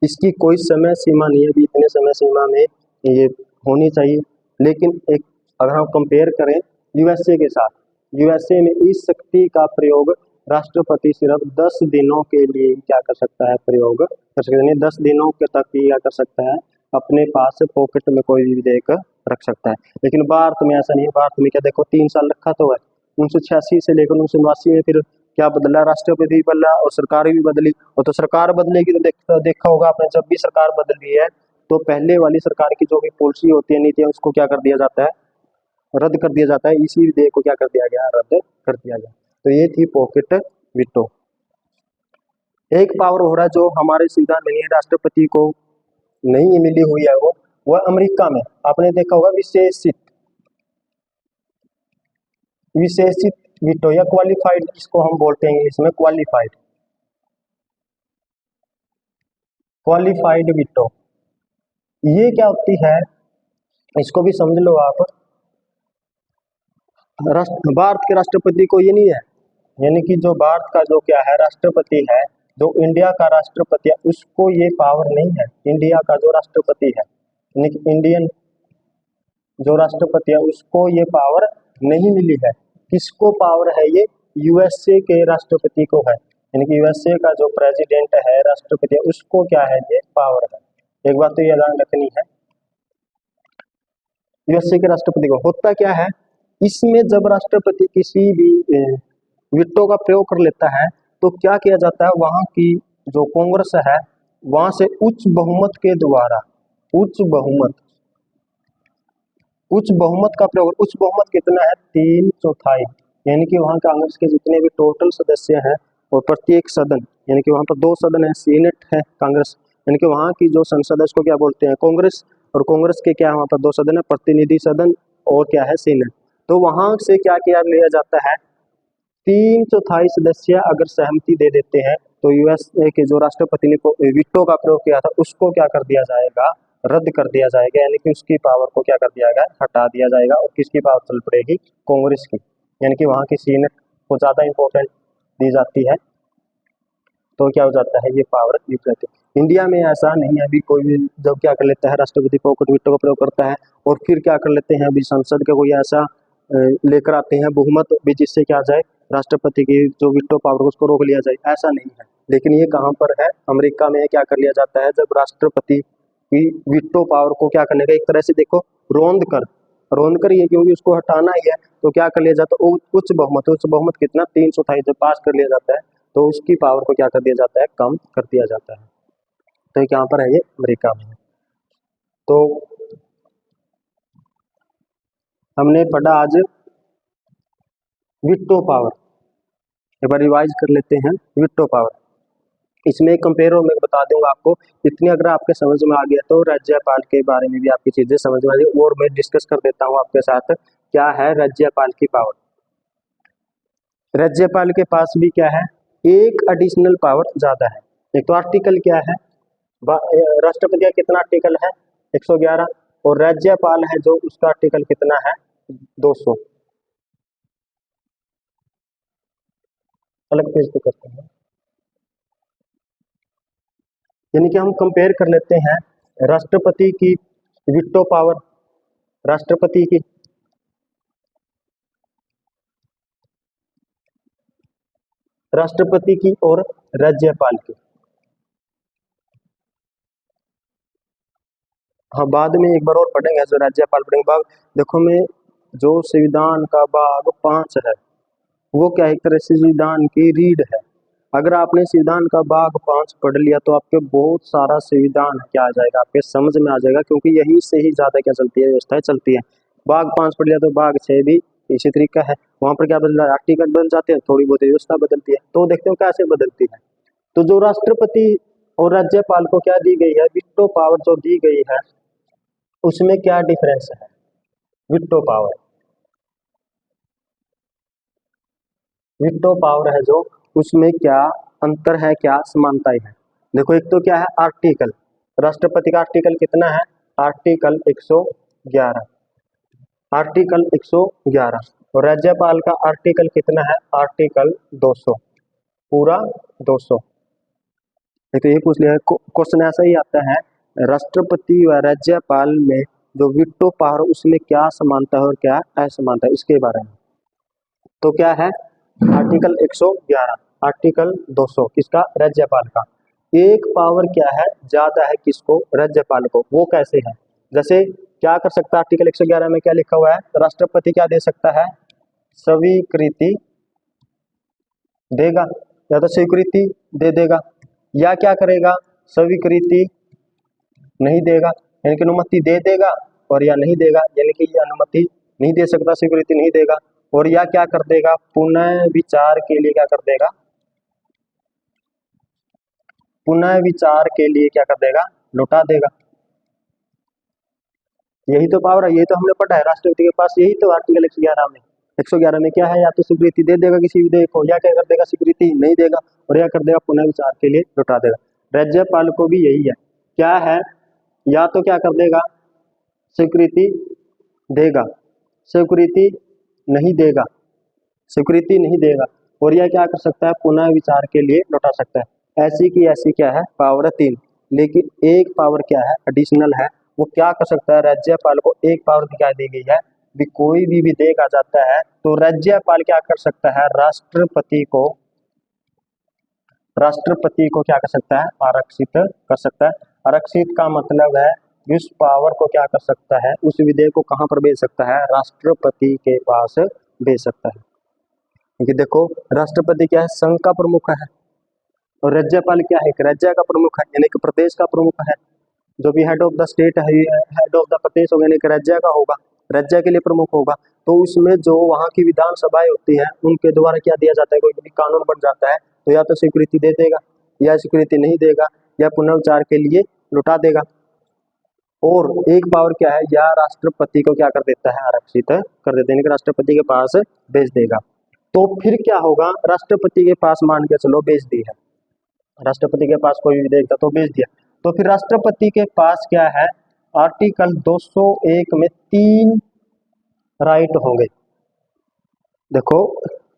इसकी कोई समय सीमा नहीं है, इतने समय सीमा में ये होनी चाहिए। लेकिन एक अगर हम कंपेयर करें यूएसए के साथ, यूएसए में इस शक्ति का प्रयोग राष्ट्रपति सिर्फ 10 दिनों के लिए क्या कर सकता है, प्रयोग कर सकता है। 10 दिनों के तक ही क्या कर सकता है, अपने पास पॉकेट में कोई भी विधेयक रख सकता है। लेकिन भारत में ऐसा नहीं है। भारत में क्या देखो 3 साल रखा तो है, 1986 से लेकर 1989 में फिर क्या बदला, राष्ट्रपति बदला और सरकार भी बदली। और तो सरकार बदलेगी तो देखा होगा आपने, जब भी सरकार बदली है तो पहले वाली सरकार की जो भी पॉलिसी होती है, नीतियां, उसको क्या कर दिया जाता है, रद्द कर दिया जाता है। इसी विधेयक को क्या कर दिया गया, रद्द कर दिया गया। तो ये थी पॉकेट वीटो। एक पावर हो रहा है जो हमारे संविधान में राष्ट्रपति को नहीं मिली हुई है, वो अमेरिका में आपने देखा होगा विशेषित विशेषित वीटो या क्वालिफाइड, इसको हम बोलते हैं इंग्लिश में क्वालिफाइड, क्वालिफाइड वीटो। ये क्या होती है, इसको भी समझ लो आप। भारत के राष्ट्रपति को ये नहीं है, यानी कि जो भारत का जो क्या है राष्ट्रपति है, जो इंडिया का राष्ट्रपति है, उसको ये पावर नहीं है। इंडिया का जो राष्ट्रपति है, यानी कि इंडियन जो राष्ट्रपति है, उसको ये पावर नहीं मिली है। किसको पावर है ये, यूएसए के राष्ट्रपति को है। यानी कि यूएसए का जो प्रेसिडेंट है, राष्ट्रपति है, उसको क्या है, ये पावर है। एक बात तो ये ध्यान रखनी है, यूएसए के राष्ट्रपति को होता क्या है, इसमें जब राष्ट्रपति किसी भी वीटो का प्रयोग कर लेता है तो क्या किया जाता है, वहां की जो कांग्रेस है वहां से उच्च बहुमत के द्वारा, उच्च बहुमत उच्च बहुमत का प्रयोग, उच्च बहुमत कितना है, 3/4, यानी कि वहां कांग्रेस के जितने भी टोटल सदस्य हैं और प्रत्येक सदन, यानी कि वहां पर 2 सदन है, सीनेट है कांग्रेस, यानी कि वहां की जो संसद है उसको क्या बोलते हैं, कांग्रेस। और कांग्रेस के क्या वहां पर 2 सदन है, प्रतिनिधि सदन और क्या है, सीनेट। तो वहां से क्या किया लिया जाता है, 3/4 सदस्य अगर सहमति दे देते हैं तो यूएसए के जो राष्ट्रपति ने वीटो का प्रयोग किया था उसको क्या कर दिया जाएगा, रद्द कर दिया जाएगा। यानी कि उसकी पावर को क्या कर दिया जाएगा, हटा दिया जाएगा। और किसकी पावर चल पड़ेगी, कांग्रेस की, यानी कि वहां की सीनेट को ज्यादा इंपॉर्टेंट दी जाती है। तो क्या हो जाता है, ये पावर यूज रहती है। इंडिया में ऐसा नहीं है, अभी कोई भी जब क्या कर लेता है राष्ट्रपति पॉकेट वीटो का प्रयोग करता है और फिर क्या कर लेते हैं, अभी संसद का कोई ऐसा लेकर आते हैं बहुमत भी जिससे क्या जाए, राष्ट्रपति की जो वीटो पावर उसको रोक लिया जाए, ऐसा नहीं है। लेकिन ये कहाँ पर है, अमेरिका में क्या कर लिया जाता है, जब राष्ट्रपति की वीटो पावर को क्या करने का, एक तरह से देखो रोंद कर ये, क्योंकि उसको हटाना ही है तो क्या कर लिया जाता है, उच्च बहुमत कितना, 3/4 जब पास कर लिया जाता है तो उसकी पावर को क्या कर दिया जाता है, कम कर दिया जाता है। तो यहाँ पर है, ये अमेरिका में है। तो हमने पढ़ा आज वीटो पावर, एक बार रिवाइज कर लेते हैं वीटो पावर। इसमें कंपेयर मैं बता दूंगा आपको, इतनी अगर आपके समझ में आ गया तो राज्यपाल के बारे में भी आपकी चीजें समझ में आ गई। और मैं डिस्कस कर देता हूँ आपके साथ क्या है राज्यपाल की पावर। राज्यपाल के पास भी क्या है, एक एडिशनल पावर ज्यादा है। एक तो आर्टिकल क्या है, राष्ट्रपति का कितना आर्टिकल है, 111, और राज्यपाल है जो उसका आर्टिकल कितना है, 200। अलग पेज पे करते हैं, यानी कि हम कंपेयर कर लेते हैं राष्ट्रपति की वीटो पावर, राष्ट्रपति की और राज्यपाल की। हाँ, बाद में एक बार और पढ़ेंगे जो राज्यपाल पढ़ेंगे भाग। देखो मैं, जो संविधान का भाग 5 है वो क्या है, एक तरह से संविधान की रीढ़ है। अगर आपने संविधान का भाग 5 पढ़ लिया तो आपके बहुत सारा संविधान क्या आ जाएगा, आपके समझ में आ जाएगा, क्योंकि यही से ही ज्यादा क्या चलती है, व्यवस्थाएं चलती है। भाग 5 पढ़ लिया तो भाग 6 भी इसी तरीका है। वहां पर क्या बदला, आर्टिकल बदल जाते हैं, थोड़ी बहुत व्यवस्था बदलती है। तो देखते हो कैसे बदलती है। तो जो राष्ट्रपति और राज्यपाल को क्या दी गई है, विटो पावर जो दी गई है, उसमें क्या डिफरेंस है। विटो पावर, विटो पावर है जो, उसमें क्या अंतर है, क्या समानताएं है। देखो एक तो क्या है आर्टिकल, राष्ट्रपति का आर्टिकल कितना है, आर्टिकल 111, आर्टिकल 111। और राज्यपाल का आर्टिकल कितना है, आर्टिकल 200, पूरा 200। तो ये पूछ लिया क्वेश्चन ऐसा ही आता है, राष्ट्रपति व राज्यपाल में जो विटो पावर उसमें क्या समानता है और क्या असमानता है, इसके बारे में। तो क्या है, आर्टिकल 111, आर्टिकल 200 किसका, राज्यपाल का। एक पावर क्या है, ज्यादा है किसको, राज्यपाल को। वो कैसे है, जैसे क्या कर सकता है, आर्टिकल 111 में क्या लिखा हुआ है, राष्ट्रपति क्या दे सकता है, स्वीकृति देगा, या तो स्वीकृति दे देगा, या क्या करेगा, स्वीकृति नहीं देगा, यानी कि अनुमति दे देगा, और या नहीं देगा, यानी कि ये अनुमति नहीं दे सकता, स्वीकृति नहीं देगा। और या क्या कर देगा, पुनः विचार के लिए क्या कर देगा, पुनः विचार के लिए क्या कर देगा, लौटा देगा। यही तो पावर है, यही तो हमने पढ़ा है राष्ट्रपति के पास, यही तो आर्टिकल 111 में। 111 में क्या है, या तो स्वीकृति दे देगा किसी विधेयक को, या क्या कर देगा, स्वीकृति नहीं देगा, और या कर देगा पुनः विचार के लिए लौटा देगा। राज्यपाल को भी यही है, क्या है, या तो क्या कर देगा, स्वीकृति देगा, स्वीकृति नहीं देगा, स्वीकृति नहीं देगा, और यह क्या कर सकता है, पुनः विचार के लिए लौटा सकता है। ऐसी की ऐसी क्या है, पावर 3। लेकिन एक पावर क्या है, एडिशनल है, वो क्या कर सकता है, राज्यपाल को एक पावर दिखाई दी गई है, भी कोई भी विधेयक आ जाता है तो राज्यपाल क्या कर सकता है, राष्ट्रपति को, राष्ट्रपति को क्या कर सकता है, आरक्षित कर सकता है। आरक्षित का मतलब है उस पावर को क्या कर सकता है, उस विधेयक को कहां पर भेज सकता है, राष्ट्रपति के पास भेज सकता है। क्योंकि देखो राष्ट्रपति क्या है, संघ का प्रमुख है, और राज्यपाल क्या है, एक राज्य का प्रमुख है, यानी कि प्रदेश का प्रमुख है। जो भी हेड ऑफ द स्टेट है, हेड ऑफ द प्रदेश होगा, यानी कि राज्य का होगा, राज्य के लिए प्रमुख होगा। तो उसमें जो वहाँ की विधानसभाएं होती है उनके द्वारा क्या दिया जाता है, कोई भी कानून बन जाता है तो या तो स्वीकृति दे देगा, या स्वीकृति नहीं देगा, या पुनर्विचार के लिए लौटा देगा। और एक पावर क्या है, या राष्ट्रपति को क्या कर देता है, आरक्षित कर देता है, राष्ट्रपति के पास भेज देगा। तो फिर क्या होगा, राष्ट्रपति के पास मान के चलो भेज दी है, राष्ट्रपति के पास कोई विधेयक था तो भेज दिया, तो फिर राष्ट्रपति के पास क्या है, आर्टिकल 201 में 3 राइट होंगे। देखो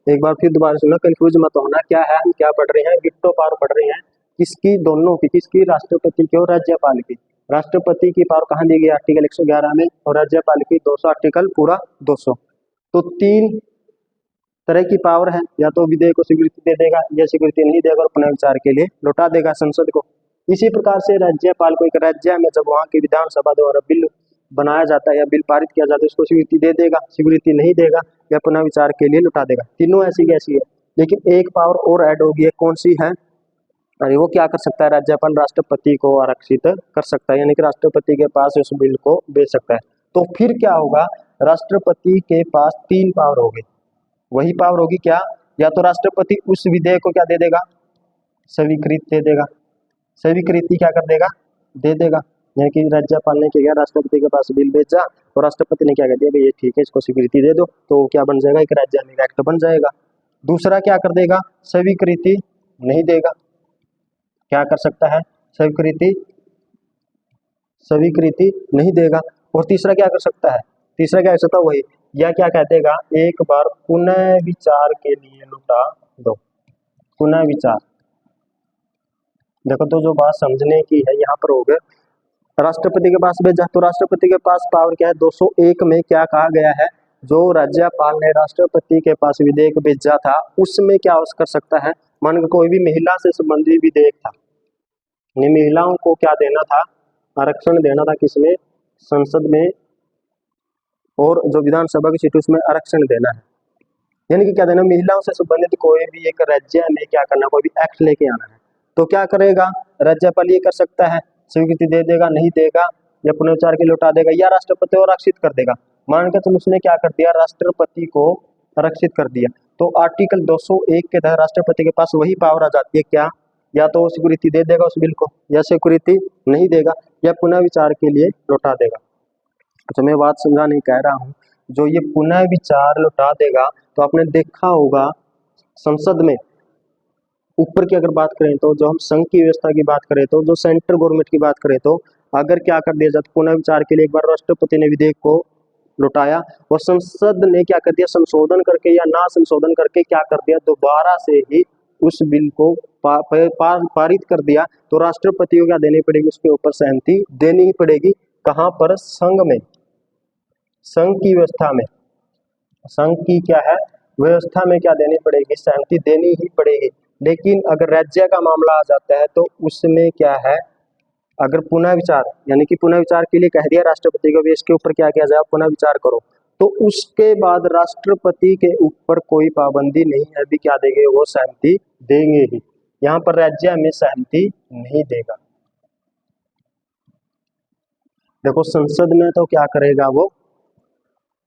एक बार फिर दोबारा सुनो, कंफ्यूज मत होना, क्या है, हम क्या पढ़ रहे हैं, विटो पावर पढ़ रहे हैं, किसकी, दोनों की, किसकी, राष्ट्रपति की और राज्यपाल की। राष्ट्रपति की पावर कहाँ दी गई, आर्टिकल 111 में, और राज्यपाल की 200, आर्टिकल पूरा 200। तो 3 तरह की पावर है, या तो विधेयक को स्वीकृति दे देगा, या स्वीकृति नहीं देगा और पुनः विचार के लिए लौटा देगा संसद को। इसी प्रकार से राज्यपाल को एक राज्य में जब वहां की विधानसभा द्वारा बिल बनाया जाता है या बिल पारित किया जाता है, उसको स्वीकृति दे देगा, स्वीकृति नहीं देगा या पुनः विचार के लिए लौटा देगा। तीनों ऐसी कैसी है, लेकिन एक पावर और ऐड होगी, कौन सी है, अरे वो क्या कर सकता है, राज्यपाल राष्ट्रपति को आरक्षित कर सकता है, यानी कि राष्ट्रपति के पास उस बिल को भेज सकता है। तो फिर क्या होगा, राष्ट्रपति के पास 3 पावर होगी। वही पावर होगी क्या, या तो राष्ट्रपति उस विधेयक को क्या दे देगा, स्वीकृत दे देगा, स्वीकृति क्या कर देगा, दे देगा, यानी कि राज्यपाल ने क्या, राष्ट्रपति के पास बिल भेजा और राष्ट्रपति ने क्या कर दिया, भाई ये ठीक है, इसको स्वीकृति दे दो, तो क्या बन जाएगा, एक राज्य एक्ट बन जाएगा। दूसरा क्या कर देगा, स्वीकृति नहीं देगा, क्या कर सकता है, स्वीकृति, स्वीकृति नहीं देगा। और तीसरा क्या कर सकता है, तीसरा क्या कर सकता है, वही, या क्या कह देगा, एक बार पुनः विचार के लिए लौटा दो, पुनः विचार। देखो तो जो बात समझने की है यहाँ पर हो गए, राष्ट्रपति के पास भेजा, तो राष्ट्रपति के पास पावर क्या है, 201 में क्या कहा गया है, जो राज्यपाल ने राष्ट्रपति के पास विधेयक भेजा था उसमें क्या कर सकता है, मान कोई भी महिला से संबंधित विधेयक था, महिलाओं को क्या देना था, आरक्षण देना था किसमें, संसद में, और जो विधानसभा की सीट उसमें आरक्षण देना है। यानी कि क्या देना, महिलाओं से संबंधित कोई भी एक राज्य में क्या करना, कोई भी एक्ट लेके आना है तो क्या करेगा, राज्यपाल ये कर सकता है, स्वीकृति दे देगा, नहीं देगा, या पुनर्विचार के लिए लौटा देगा, या राष्ट्रपति को आरक्षित कर देगा। मान के तुम उसने क्या कर दिया, राष्ट्रपति को आरक्षित कर दिया, तो आर्टिकल 201 के तहत राष्ट्रपति के पास वही पावर आ जाती है क्या, या तो वो स्वीकृति दे देगा उस बिल को, या स्वीकृति नहीं देगा, या पुनः विचार के लिए लौटा देगा। तो मैं बात समझा नहीं कह रहा हूँ, जो ये पुनः विचार लौटा देगा, तो आपने देखा होगा संसद में ऊपर की अगर बात करें तो, जो हम संघ की व्यवस्था की बात करें तो, जो सेंट्रल गवर्नमेंट की बात करें तो, अगर क्या कर दिया जाता, पुनः विचार के लिए एक बार राष्ट्रपति ने विधेयक को लौटाया और संसद ने क्या कर दिया, संशोधन करके या ना संशोधन करके क्या कर दिया, दोबारा से ही उस बिल को पारित कर दिया, तो राष्ट्रपति को क्या देनी पड़ेगी, उसके ऊपर सहमति देनी ही पड़ेगी। कहाँ पर, संघ में, संघ की व्यवस्था में, संघ की क्या है व्यवस्था में क्या देनी पड़ेगी, सहमति देनी ही पड़ेगी। लेकिन अगर राज्य का मामला आ जाता है तो उसमें क्या है, अगर पुनः विचार, यानी कि पुनः विचार के लिए कह दिया राष्ट्रपति को भी इसके ऊपर क्या किया जाए, पुनः विचार करो, तो उसके बाद राष्ट्रपति के ऊपर कोई पाबंदी नहीं है, अभी क्या देंगे, वो सहमति देंगे ही। यहाँ पर राज्य में सहमति नहीं देगा। देखो संसद में तो क्या करेगा, वो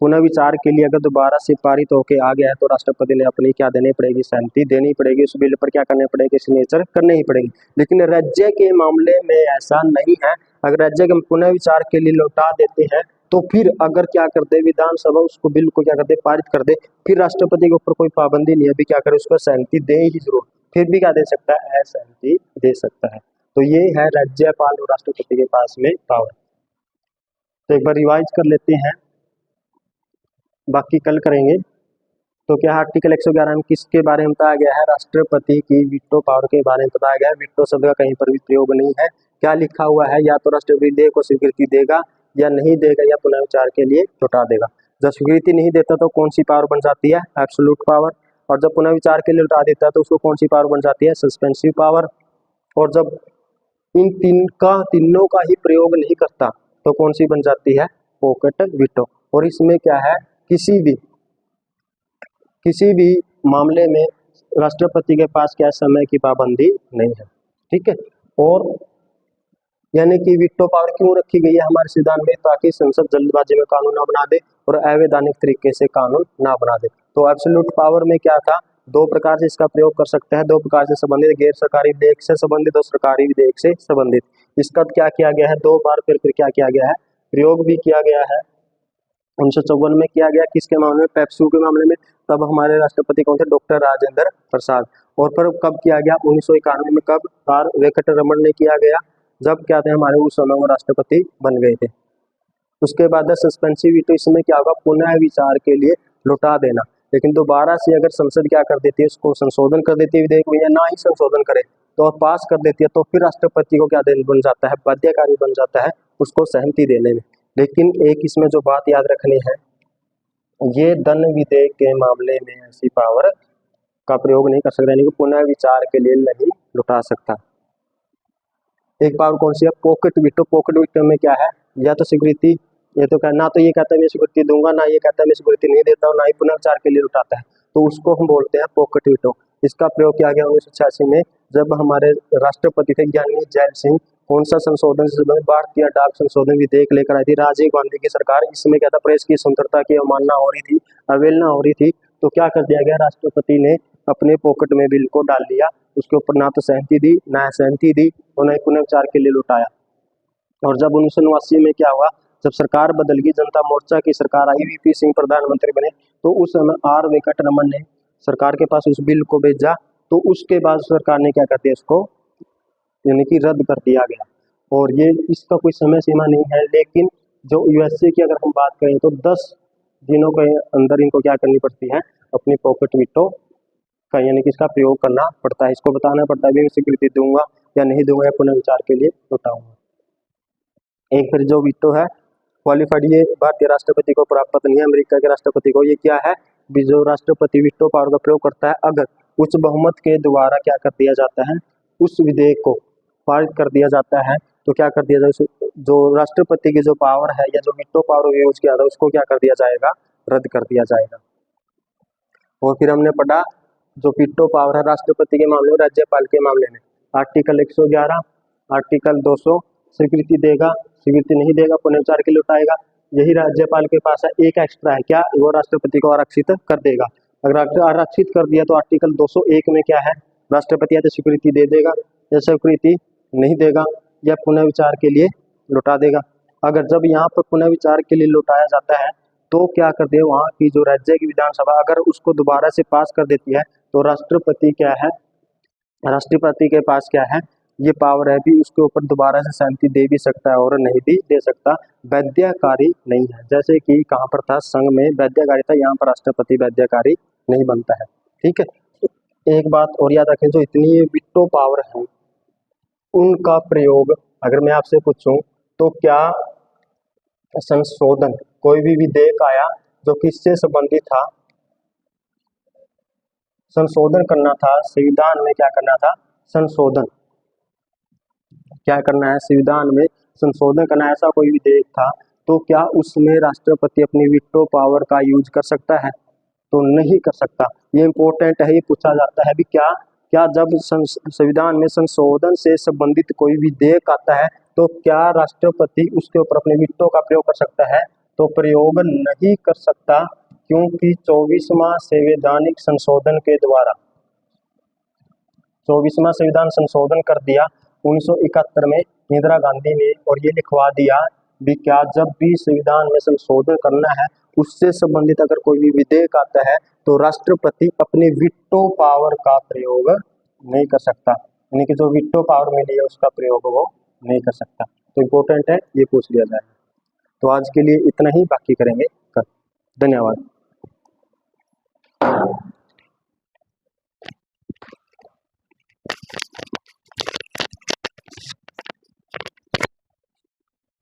पुनः विचार के लिए अगर दोबारा से पारित होके आ गया है तो राष्ट्रपति ने अपनी क्या देनी पड़ेगी, सहमति देनी पड़ेगी, उस बिल पर क्या करने पड़ेगी, सिग्नेचर करने ही पड़ेगी। लेकिन राज्य के मामले में ऐसा नहीं है, अगर राज्य के पुनः विचार के लिए लौटा देते हैं तो फिर अगर क्या करते, विधानसभा उसको बिल को क्या करते, पारित कर दे, फिर राष्ट्रपति के ऊपर कोई पाबंदी नहीं है, अभी क्या करे, उस पर सहमति दे ही जरूर, फिर भी क्या दे सकता है, असहमति दे सकता है। तो ये है राज्यपाल और राष्ट्रपति के पास में पावर। तो एक बार रिवाइज कर लेते हैं, बाकी कल करेंगे। तो क्या आर्टिकल 111 में किसके बारे में बताया गया है, राष्ट्रपति की वीटो पावर के बारे में बताया गया है। वीटो शब्द का कहीं पर भी प्रयोग नहीं है। क्या लिखा हुआ है, या तो राष्ट्रपति विधेयक को स्वीकृति देगा या नहीं देगा, या पुनः विचार के लिए लौटा देगा। जब स्वीकृति नहीं देता तो कौन सी पावर बन जाती है, एब्सोल्यूट पावर, और जब पुनः विचार के लिए लौटा देता है तो उसको कौन सी पावर बन जाती है, सस्पेंसिव पावर, और जब इन तीनों का ही प्रयोग नहीं करता तो कौन सी बन जाती है, पॉकेट वीटो। और इसमें क्या है, किसी भी मामले में राष्ट्रपति के पास क्या समय की पाबंदी नहीं है, ठीक है। और यानी कि वीटो पावर क्यों रखी गई है हमारे संविधान में, ताकि संसद जल्दबाजी में कानून ना बना दे और अवैधानिक तरीके से कानून ना बना दे। तो एब्सोल्यूट पावर में क्या था, दो प्रकार से इसका प्रयोग कर सकते हैं, दो प्रकार से संबंधित, गैर सरकारी विधेयक से संबंधित और सरकारी विधेयक से संबंधित। इसका क्या किया गया है, दो बार फिर क्या किया गया है, प्रयोग भी किया गया है। 1954 में किया गया, किसके मामले में, पेप्सू के मामले में, तब हमारे राष्ट्रपति कौन थे, डॉक्टर राजेंद्र प्रसाद। और फिर कब किया गया, 1991 में, कब, आर वेंकटरमण ने किया गया, जब क्या थे हमारे उस समय वो राष्ट्रपति बन गए थे। उसके बाद सस्पेंसिव वीटो, इसमें क्या होगा, पुनः विचार के लिए लौटा देना। लेकिन दोबारा से अगर संसद क्या कर देती है, उसको संशोधन कर देती है विधेयक में, या ना ही संशोधन करे तो पास कर देती है, तो फिर राष्ट्रपति को क्या बन जाता है, बाध्यकारी बन जाता है उसको सहमति देने में। लेकिन एक इसमें जो बात याद रखनी है, ये धन विधेयक के मामले में ऐसी पावर का प्रयोग नहीं कर सकता, यानी कि पुनः विचार के लिए नहीं लौटा सकता। एक पावर कौन सी है, पॉकेट वीटो। पॉकेट वीटो में क्या है, या तो स्वीकृति, ये तो क्या, ना तो ये कहता है मैं स्वीकृति दूंगा, ना ये कहता है मैं स्वीकृति नहीं देता हूँ, ना ही पुनः विचार के लिए लौटाता है, तो उसको हम बोलते हैं पॉकेट वीटो। इसका प्रयोग किया गया 1986 में, जब हमारे राष्ट्रपति थे ज्ञानी जैल सिंह, कौन सा संशोधन से भारतीय डाक संशोधन विधेयक लेकर आई थी राजीव गांधी की सरकार। इसमें क्या था, प्रेस की स्वतंत्रता की अवमानना हो रही थी, अवहेलना हो रही थी, तो क्या कर दिया गया, राष्ट्रपति ने अपने पॉकेट में बिल को डाल लिया, उसके ऊपर ना तो सहमति दी, ना असहमति दी, और ना ही पुनः विचार के लिए लौटाया। और जब 1989 में क्या हुआ, जब सरकार बदल गई, जनता मोर्चा की सरकार आई, वीपी सिंह प्रधानमंत्री बने, तो उस समय आर वेंकटरमण ने सरकार के पास उस बिल को भेजा, तो उसके बाद सरकार ने क्या कर दिया, इसको यानी कि रद्द कर दिया गया। और ये इसका कोई समय सीमा नहीं है, लेकिन जो यूएसए की अगर हम बात करें तो 10 दिनों के अंदर इनको क्या करनी पड़ती है, अपनी पॉकेट वीटो का यानी कि इसका प्रयोग करना पड़ता है, इसको बताना पड़ता है भी मैं स्वीकृति दूंगा या नहीं दूंगा, या पुनः विचार के लिए लौटाऊंगा। एक फिर जो वीटो है क्वालिफाइड, ये भारतीय राष्ट्रपति को प्राप्त नहीं है, अमेरिका के राष्ट्रपति को। ये क्या है, जो राष्ट्रपति वीटो पावर का प्रयोग करता है अगर उच्च बहुमत के द्वारा क्या कर दिया जाता है, उस विधेयक को पारित कर दिया जाता है, तो क्या कर दिया जाए, जो राष्ट्रपति की जो पावर है या जो वीटो पावर यूज किया था उसको क्या कर दिया जाएगा, रद्द कर दिया जाएगा। और फिर हमने पढ़ा जो वीटो पावर है राष्ट्रपति के मामले में, राज्यपाल के मामले में, आर्टिकल 111, आर्टिकल 200 स्वीकृति देगा, स्वीकृति नहीं देगा पुनर्विचार के लिए उठाएगा। यही राज्यपाल के पास है, एक एक्स्ट्रा है, क्या, वो राष्ट्रपति को आरक्षित कर देगा। अगर आरक्षित कर दिया तो आर्टिकल 201 में क्या है, राष्ट्रपति या तो स्वीकृति दे देगा या स्वीकृति नहीं देगा या पुनः विचार के लिए लौटा देगा। अगर जब यहाँ पर पुनः विचार के लिए लौटाया जाता है तो क्या कर दे, वहाँ की जो राज्य की विधानसभा अगर उसको दोबारा से पास कर देती है तो राष्ट्रपति क्या है, राष्ट्रपति के पास क्या है, ये पावर है भी, उसके ऊपर दोबारा से सहमति दे भी सकता है और नहीं भी दे सकता, बाध्यकारी नहीं है। जैसे कि कहाँ पर था, संघ में बाध्यकारी था, यहाँ पर राष्ट्रपति बाध्यकारी नहीं बनता है। ठीक है, एक बात और याद रखें, जो इतनी वीटो पावर है उनका प्रयोग अगर मैं आपसे पूछूं तो क्या संशोधन, कोई भी विधेयक आया जो किससे संबंधित था, संशोधन करना था संविधान में, क्या करना था, संशोधन, क्या करना है, संविधान में संशोधन करना, ऐसा कोई विधेयक था तो क्या उसमें राष्ट्रपति अपनी वीटो पावर का यूज कर सकता है, तो नहीं कर सकता। ये इंपॉर्टेंट है, ये पूछा जाता है भी, क्या क्या जब संविधान में संशोधन से संबंधित कोई विधेयक आता है तो क्या राष्ट्रपति उसके ऊपर अपने वीटो का प्रयोग कर सकता है, तो प्रयोग नहीं कर सकता, क्योंकि 24वां संवैधानिक संशोधन के द्वारा, 24वां संविधान संशोधन कर दिया 1971 में इंदिरा गांधी ने, और ये लिखवा दिया भी क्या जब भी संविधान में संशोधन करना है उससे संबंधित अगर कोई भी विधेयक आता है तो राष्ट्रपति अपने वीटो पावर का प्रयोग नहीं कर सकता, यानी कि जो वीटो पावर मिली है उसका प्रयोग वो नहीं कर सकता। तो इम्पोर्टेंट है, ये पूछ लिया जाए। तो आज के लिए इतना ही, बाकी करेंगे कल। धन्यवाद।